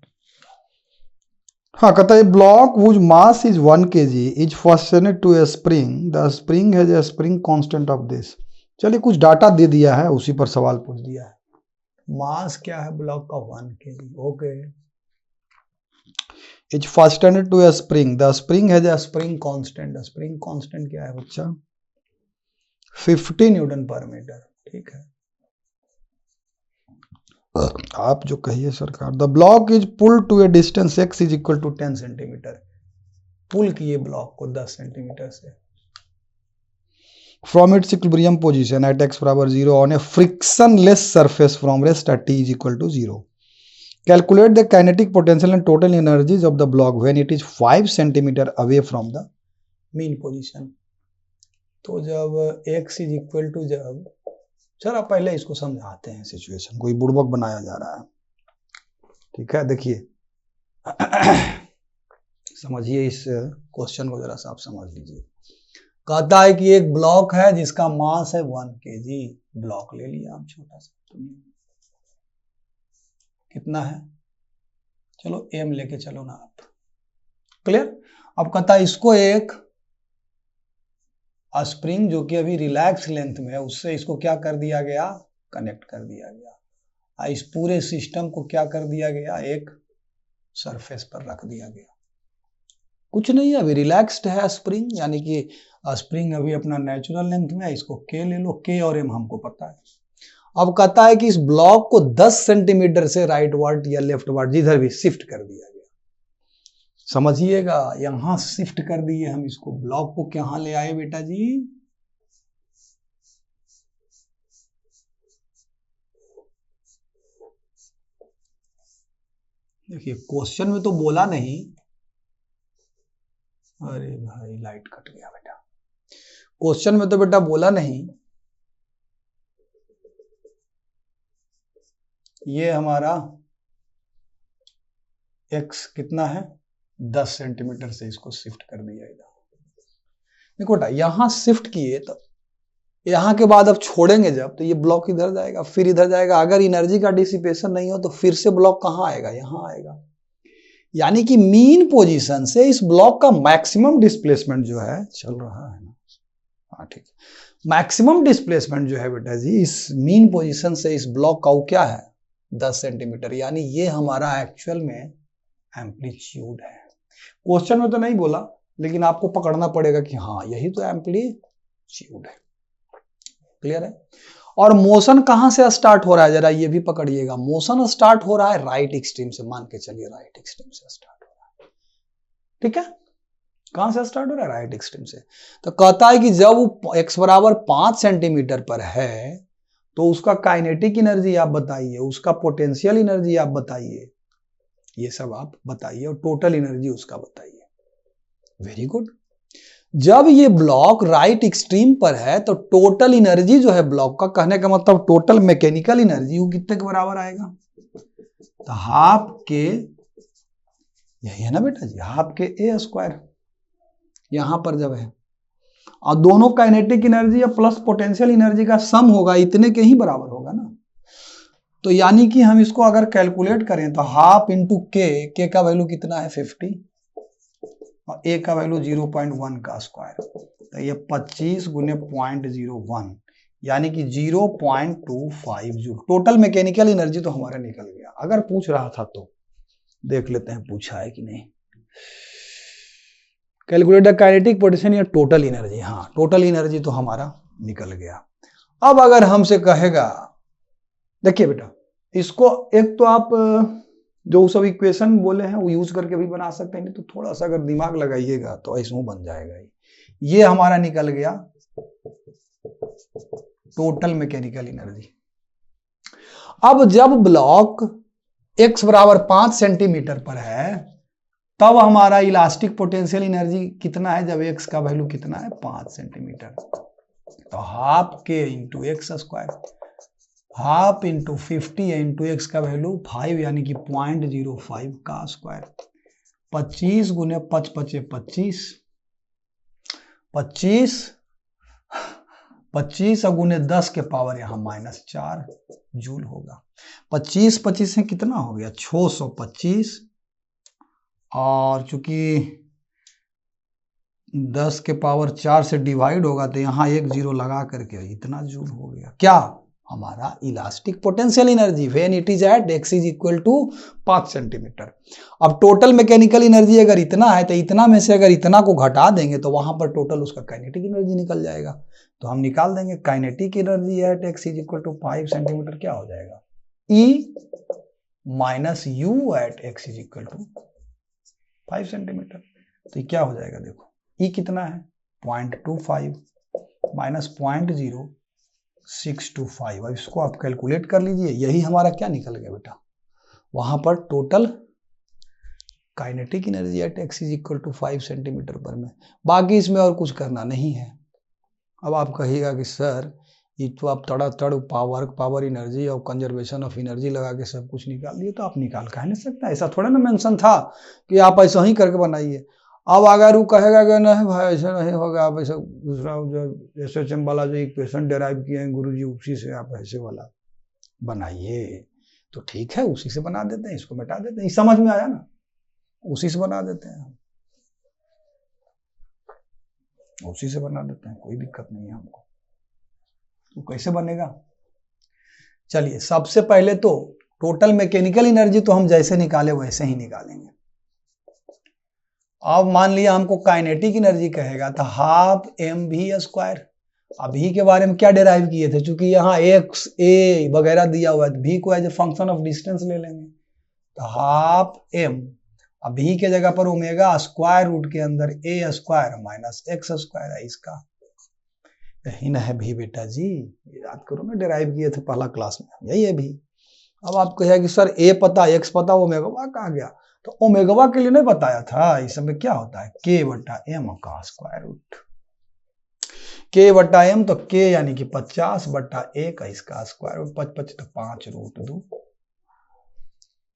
हाँ, कहता है block whose mass is 1 kg is fastened to a spring, the spring has a spring constant of this। चलिए कुछ डाटा दे दिया है, उसी पर सवाल पूछ दिया है। मास क्या है ब्लॉक का, 1 kg, okay. is fastened to a spring, the spring has a spring constant, spring constant क्या है बच्चा, 50 न्यूटन पर मीटर। ठीक है, आप जो कहिए सरकार। The block is pull to a distance x is equal to 10 centimetre, pull किए ब्लॉक को 10 सेंटीमीटर से from its equilibrium position at x बराबर 0 on a frictionless surface from rest at t is equal to 0। Calculate the kinetic potential and total energies of the block when it is 5 centimetre away from the mean position. तो जब x is equal to, जब चलो पहले इसको समझाते हैं situation, कोई बुड़बक बनाया जा रहा है। ठीक है, देखिए समझिए इस क्वेश्चन को जरा सा आप समझ लीजिए। कहता है कि एक ब्लॉक है जिसका मास है 1 kg। ब्लॉक ले लिया आप छोटा सा, कितना है, चलो एम लेके चलो ना आप, क्लियर। अब कहता है इसको एक स्प्रिंग जो कि अभी रिलैक्स लेंथ में है उससे इसको क्या कर दिया गया, कनेक्ट कर दिया गया। इस पूरे सिस्टम को क्या कर दिया गया, एक सरफेस पर रख दिया गया। कुछ नहीं है, अभी रिलैक्स्ड है स्प्रिंग, यानी कि स्प्रिंग अभी अपना नेचुरल लेंथ में है। इसको के ले लो, के और एम हमको पता है। अब कहता है कि इस ब्लॉक को 10 सेंटीमीटर से राइट वर्ड या लेफ्ट वर्ड जिधर भी शिफ्ट कर दिया गया। समझिएगा, यहां शिफ्ट कर दिए हम इसको, ब्लॉक को कहां ले आए बेटा जी, देखिए क्वेश्चन में तो बोला नहीं, अरे भाई लाइट कट गया बेटा, क्वेश्चन में तो बेटा बोला नहीं, ये हमारा x कितना है 10 सेंटीमीटर से इसको शिफ्ट कर दिया इधर। देखो बेटा यहां शिफ्ट किए तो यहां के बाद अब छोड़ेंगे जब, तो ये ब्लॉक इधर जाएगा फिर इधर जाएगा। अगर एनर्जी का डिसिपेशन नहीं हो तो फिर से ब्लॉक कहां आएगा, यहां आएगा। यानी कि मीन पोजीशन से इस ब्लॉक का मैक्सिमम डिस्प्लेसमेंट जो है चल रहा है ना, हाँ ठीक है, मैक्सिमम डिस्प्लेसमेंट जो है बेटा जी इस मीन पोजीशन से इस ब्लॉक का वो क्या है 10 सेंटीमीटर, यानी ये हमारा एक्चुअल में एम्पलीट्यूड है। क्वेश्चन में तो नहीं बोला लेकिन आपको पकड़ना पड़ेगा कि हाँ यही तो एम्पलीट्यूड है, क्लियर है। और मोशन कहां से स्टार्ट हो रहा है जरा ये भी पकड़िएगा, मोशन स्टार्ट हो रहा है राइट एक्सट्रीम से, मान के चलिए राइट एक्सट्रीम से स्टार्ट हो रहा है, ठीक है। कहां से स्टार्ट हो रहा है, राइट एक्सट्रीम से। तो कहता है कि जब वो x बराबर 5 सेंटीमीटर पर है तो उसका काइनेटिक एनर्जी आप बताइए, उसका पोटेंशियल एनर्जी आप बताइए, ये सब आप बताइए, और टोटल एनर्जी उसका बताइए। Very good. जब ये ब्लॉक राइट एक्सट्रीम पर है तो टोटल एनर्जी जो है ब्लॉक का, कहने का मतलब टोटल मैकेनिकल एनर्जी वो कितने के बराबर आएगा, तो हाफ के, यही है ना बेटा जी, हाफ के ए स्क्वायर यहां पर जब है, और दोनों काइनेटिक एनर्जी या प्लस पोटेंशियल एनर्जी का सम होगा, इतने के ही बराबर होगा ना। तो यानी कि हम इसको अगर कैलकुलेट करें तो हाफ इंटू के का वैल्यू कितना है 50 और ए का वैल्यू 0.1 का स्क्वायर, तो ये 25 गुने 0.01 यानी कि 0.25 जूल टोटल मैकेनिकल एनर्जी तो हमारा निकल गया। अगर पूछ रहा था तो देख लेते हैं पूछा है कि नहीं। कैलकुलेट काइनेटिक पोटेंशियल या टोटल एनर्जी, हाँ टोटल एनर्जी तो हमारा निकल गया। अब अगर हमसे कहेगा, देखिए बेटा इसको एक तो आप जो सब इक्वेशन बोले हैं वो यूज करके भी बना सकते हैं, नहीं तो थोड़ा सा अगर दिमाग लगाइएगा तो ऐसे बन जाएगा। ये हमारा निकल गया टोटल मैकेनिकल एनर्जी। अब जब ब्लॉक x बराबर 5 सेंटीमीटर पर है तब हमारा इलास्टिक पोटेंशियल एनर्जी कितना है, जब x का वैल्यू कितना है 5 सेंटीमीटर, तो हाफ के into x square, half into 50 into x का वैल्यू 5 यानी कि 0.05 का स्क्वायर, 25 गुने 5 पचे 25, 25 गुने 10 के पावर यहाँ -4 जूल होगा। 25 से कितना हो गया 625, और चूंकि 10 के पावर 4 से डिवाइड होगा तो यहाँ एक जीरो लगा करके इतना जूल हो गया। क्या हमारा elastic potential energy when it is at x is equal to 5 centimetre. अब टोटल मैकेनिकल एनर्जी अगर इतना है तो इतना में से अगर इतना को घटा देंगे तो वहां पर टोटल उसका काइनेटिक एनर्जी निकल जाएगा। तो हम निकाल देंगे kinetic energy at x is equal to 5 centimetre, क्या हो जाएगा E minus u at x is equal to 5 centimetre. तो क्या हो जाएगा, देखो E कितना है 0.25 माइनस 0.625, अब इसको आप कैलकुलेट कर लीजिए। यही हमारा क्या निकल गया बेटा, वहां पर total kinetic energy at x is equal to 5 centimetre पर में। बाकी इसमें और कुछ करना नहीं है। अब आप कहिएगा कि सर ये तो आप तड़ पावर एनर्जी और कंजर्वेशन ऑफ एनर्जी लगा के सब कुछ निकाल दिए, तो आप निकाल कह नहीं सकता, ऐसा थोड़ा ना मेंशन था कि आप ऐसा ही करके बनाइए। अब अगर वो कहेगा कि नहीं भाई ऐसा नहीं होगा, आप ऐसा दूसरा जो SHM वाला जो इक्वेशन डेराइव किए हैं गुरुजी, उसी से आप ऐसे वाला बनाइए, तो ठीक है उसी से बना देते हैं, इसको मिटा देते हैं, समझ में आया ना, उसी से बना देते हैं, उसी से बना देते हैं, कोई दिक्कत नहीं है हमको। तो कैसे बनेगा, चलिए सबसे पहले तो टोटल मैकेनिकल एनर्जी तो हम जैसे निकाले वैसे ही निकालेंगे। अब मान लिया हमको काइनेटिक एनर्जी कहेगा, तो हाफ mv²। अभी के बारे में क्या डेराइव किए थे, चूंकि यहाँ x a वगैरह दिया हुआ है, तो v को as a function of distance ले लेंगे, तो हाफ m, अभी के जगह पर ओमेगा स्क्वायर रूट के अंदर a² माइनस x² है इसका, यही ना है भी बेटा जी, याद करो ना, डेराइव किए थे पहला क्लास में, यही है भी। अब आप कहेगा कि सर a पता x पता, ओमेगा कहाँ गया, तो ओमेगा के लिए नहीं बताया था, इस समय क्या होता है k/m का स्क्वायर रूट, k/m तो k यानी कि 50/a का इसका स्क्वायर रूट, 55 तो 5√2,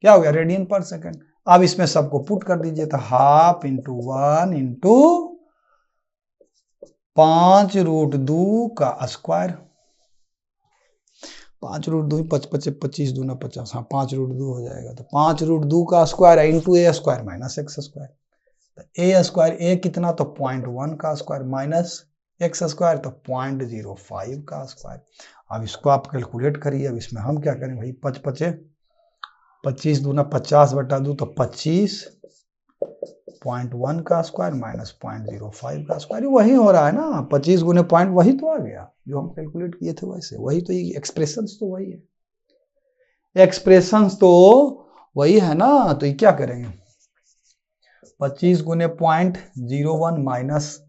क्या हो गया रेडियन पर सेकंड। अब इसमें सबको पुट कर दीजिए, तो हाफ इंटू 1 इंटू 5√2 का स्क्वायर, 5√2 25 दूना 50, हाँ 5√2 हो जाएगा, तो 5√2 का स्क्वायर है इंटू a² माइनस x², तो a² कितना, तो 0.1 का स्क्वायर माइनस x² तो 0.05 का स्क्वायर। अब इसको आप कैलकुलेट करिए, अब इसमें हम क्या करें भाई, 25 दूना 50/2 तो 25.1 का स्क्वायर माइनस 0.05 का स्क्वायर, वही हो रहा है ना, 25 गुने पॉइंट वही तो आ गया जो हम कैलकुलेट किए थे, वैसे वही तो, एक्सप्रेशंस तो वही है, एक्सप्रेशंस तो वही है ना। तो ये क्या करेंगे, 25 गुने 0.01 माइनस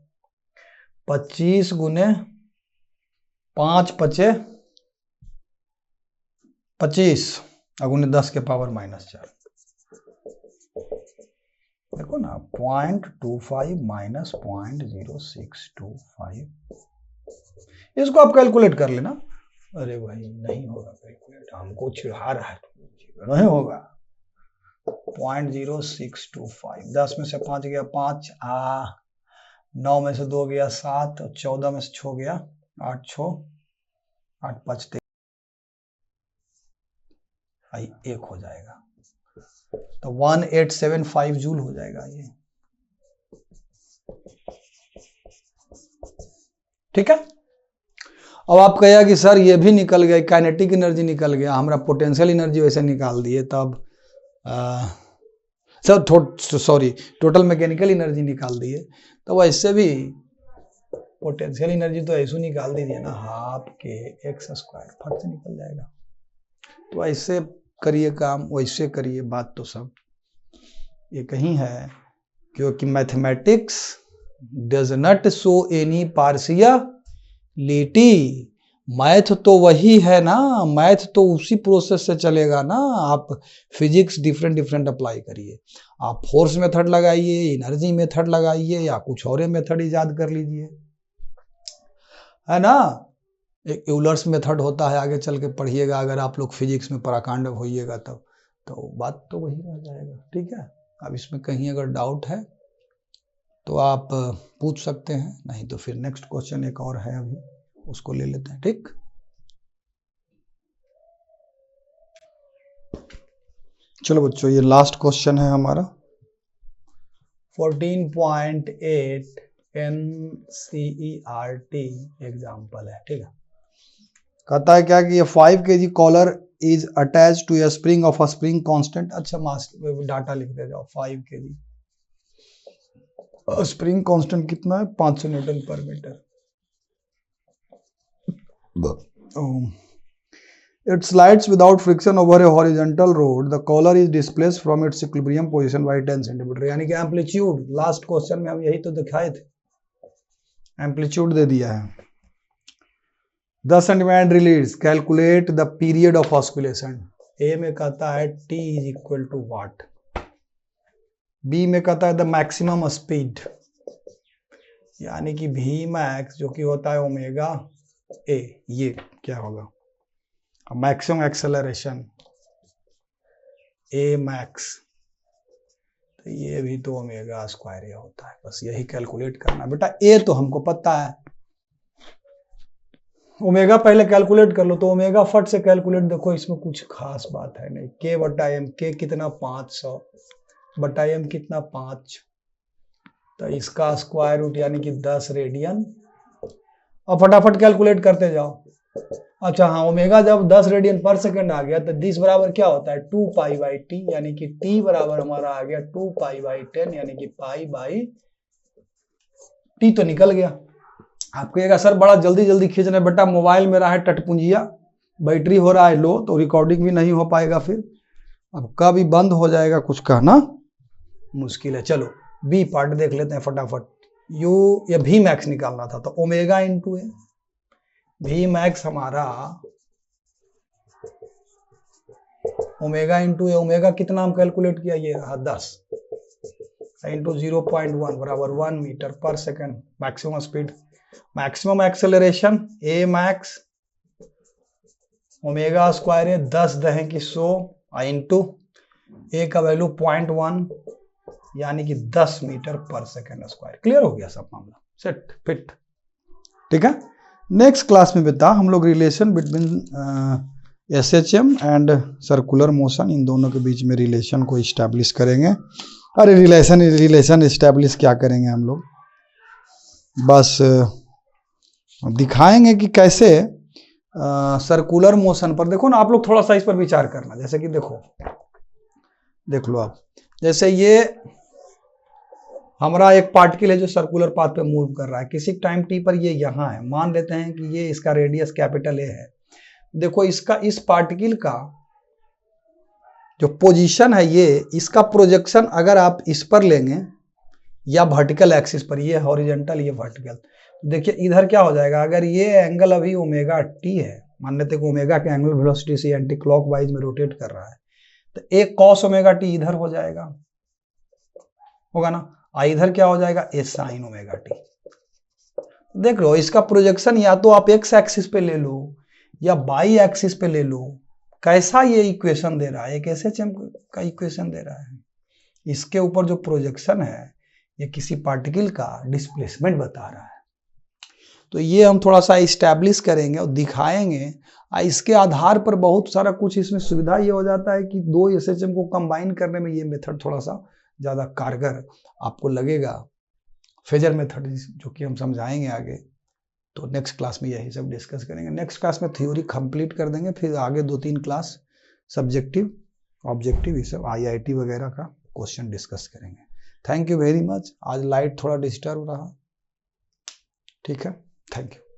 25 गुने 5 × 25 गुने 10 के पावर -4, देखो ना 0.25 माइनस 0.0625, इसको आप कैलकुलेट कर लेना। अरे भाई नहीं होगा कैलकुलेट, हमको चिढ़ा रहा है, नहीं होगा, 0.0625, 10 में से 5 गया 5, 9 में से 2 गया 7, 14 में से 6 गया 8, 8 5 1 हो जाएगा, तो 1875 जूल हो जाएगा ये, ठीक है। अब आप कहेगा कि सर ये भी निकल गया, काइनेटिक एनर्जी निकल गया, हमारा पोटेंशियल एनर्जी वैसे निकाल दिए, तब सॉरी टोटल मैकेनिकल एनर्जी निकाल दिए, तो वैसे भी पोटेंशियल एनर्जी तो ऐसे निकाल दीजिए ना, हाफ के x² फट से निकल जाएगा। तो ऐसे करिए काम, वैसे करिए, बात तो सब एक ही है, क्योंकि mathematics does not show any partiality, math तो वही है ना, मैथ तो उसी प्रोसेस से चलेगा ना। आप फिजिक्स डिफरेंट अप्लाई करिए, आप फोर्स मेथड लगाइए, एनर्जी मेथड लगाइए, या कुछ और मेथड इजाद कर लीजिए, है ना। एक यूलर्स मेथड होता है, आगे चल के पढ़िएगा, अगर आप लोग फिजिक्स में पराकांड होइएगा तब, तो बात तो वही रह जाएगा, ठीक है। अब इसमें कहीं अगर डाउट है तो आप पूछ सकते हैं, नहीं तो फिर नेक्स्ट क्वेश्चन एक और है अभी, उसको ले लेते हैं, ठीक। चलो बच्चों, ये लास्ट क्वेश्चन है हमारा, 14.8 NCERT एग्जाम्पल है, ठीक है। कहता है क्या कि ये 5 kg collar is attach to a spring of a spring constant, अच्छा मास डाटा लिख दे जाओ, 5 kg स्प्रिंग कांस्टेंट कितना है, 500 न्यूटन पर metre. It slides without friction over a horizontal road. The collar is displaced from its equilibrium position by 10 cm, यानी कि amplitude, last question में हम यही तो दिखाए थे, एम्पलीट्यूड दे दिया है। 10 centimetre release, calculate the period of oscillation. A में कहता है T is equal to what, B में कहता है द मैक्सिमम स्पीड, यानी कि V मैक्स जो कि होता है ओमेगा ए, ये क्या होगा, मैक्सिमम एक्सेलरेशन ए मैक्स, तो ये भी तो ओमेगा स्क्वायर ए होता है, बस यही कैलकुलेट करना बेटा। ए तो हमको पता है, ओमेगा पहले कैलकुलेट कर लो, तो ओमेगा फट से कैलकुलेट, देखो इसमें कुछ खास बात है नहीं, के बटा एम, के कितना 500 बटा एम कितना 5, तो इसका स्क्वायर रूट यानी कि 10 रेडियन। अब फटाफट कैलकुलेट करते जाओ। अच्छा हाँ, ओमेगा जब 10 रेडियन पर सेकंड आ गया तो दिस बराबर क्या होता है 2 पाई बाई टी, यानी कि टी बराबर हमारा आ गया 2 पाई बाई 10, यानी कि पाई बाई टी तो निकल गया। आप कहिएगा सर बड़ा जल्दी जल्दी खींच रहे बेटा, मोबाइल मेरा है टटपुंजिया, बैटरी हो रहा है लो, तो रिकॉर्डिंग भी नहीं हो पाएगा, फिर अब कब भी बंद हो जाएगा कुछ कहना मुश्किल है। चलो बी पार्ट देख लेते हैं फटाफट। यू या भी मैक्स निकालना था, तो ओमेगा इंटू ए, भी मैक्स हमारा ओमेगा इंटू ए, ओमेगा कितना हम कैलकुलेट किया, ये रहा 10 इंटू 0.1 बराबर 1 मीटर पर second. Maximum speed, maximum acceleration A max omega square है 10 दहें की 100 इंटू ए का वैल्यू 0.1 यानी कि 10 मीटर पर सेकंड स्क्वायर। क्लियर हो गया सब मामला, सेट फिट, ठीक है। नेक्स्ट क्लास में बेटा हम लोग relation between SHM and circular motion, इन दोनों के बीच में रिलेशन को इस्टेब्लिश करेंगे। अरे रिलेशन इस्टेब्लिश क्या करेंगे हम लोग, बस दिखाएंगे कि कैसे सर्कुलर मोशन पर, देखो ना आप लोग थोड़ा सा इस पर विचार करना। जैसे कि देखो, देख लो आप, जैसे ये हमारा एक पार्टिकल है जो सर्कुलर पाथ पे मूव कर रहा है, किसी टाइम टी पर ये यहाँ है, मान लेते हैं कि ये इसका रेडियस कैपिटल ए है। देखो इसका, इस पार्टिकल का जो पोजीशन है, ये इसका प्रोजेक्शन अगर आप इस पर लेंगे या वर्टिकल एक्सिस पर, ये हॉरिजॉन्टल ये वर्टिकल, देखिए इधर क्या हो जाएगा, अगर ये एंगल अभी ओमेगा टी है, मान लेते हैं कि ओमेगा के एंगल वेलोसिटी से एंटी क्लॉकवाइज में रोटेट कर रहा है, तो एक कॉस ओमेगा टी इधर हो जाएगा, होगा ना, इधर क्या हो जाएगा ए साइन ओमेगा टी। देख लो इसका प्रोजेक्शन या तो आप एक्स एक्सिस पे ले लो या वाई एक्सिस पे ले लो, कैसा ये इक्वेशन दे रहा है, एक एसएचएम का इक्वेशन दे रहा है। इसके ऊपर जो प्रोजेक्शन है ये किसी पार्टिकल का डिस्प्लेसमेंट बता रहा है, तो ये हम थोड़ा सा इस्टेब्लिश करेंगे और दिखाएंगे। इसके आधार पर बहुत सारा कुछ इसमें सुविधा ये हो जाता है कि दो एसएचएम को कंबाइन करने में ये मेथड थोड़ा सा ज़्यादा कारगर आपको लगेगा, फेजर मेथड, जो कि हम समझाएंगे आगे। तो नेक्स्ट क्लास में यही सब डिस्कस करेंगे। नेक्स्ट क्लास में थ्योरी कंप्लीट कर देंगे, फिर आगे 2-3 क्लास सब्जेक्टिव ऑब्जेक्टिव ये सब आईआईटी वगैरह का क्वेश्चन डिस्कस करेंगे। Thank you very much. आज लाइट थोड़ा डिस्टर्ब रहा, ठीक है, थैंक यू।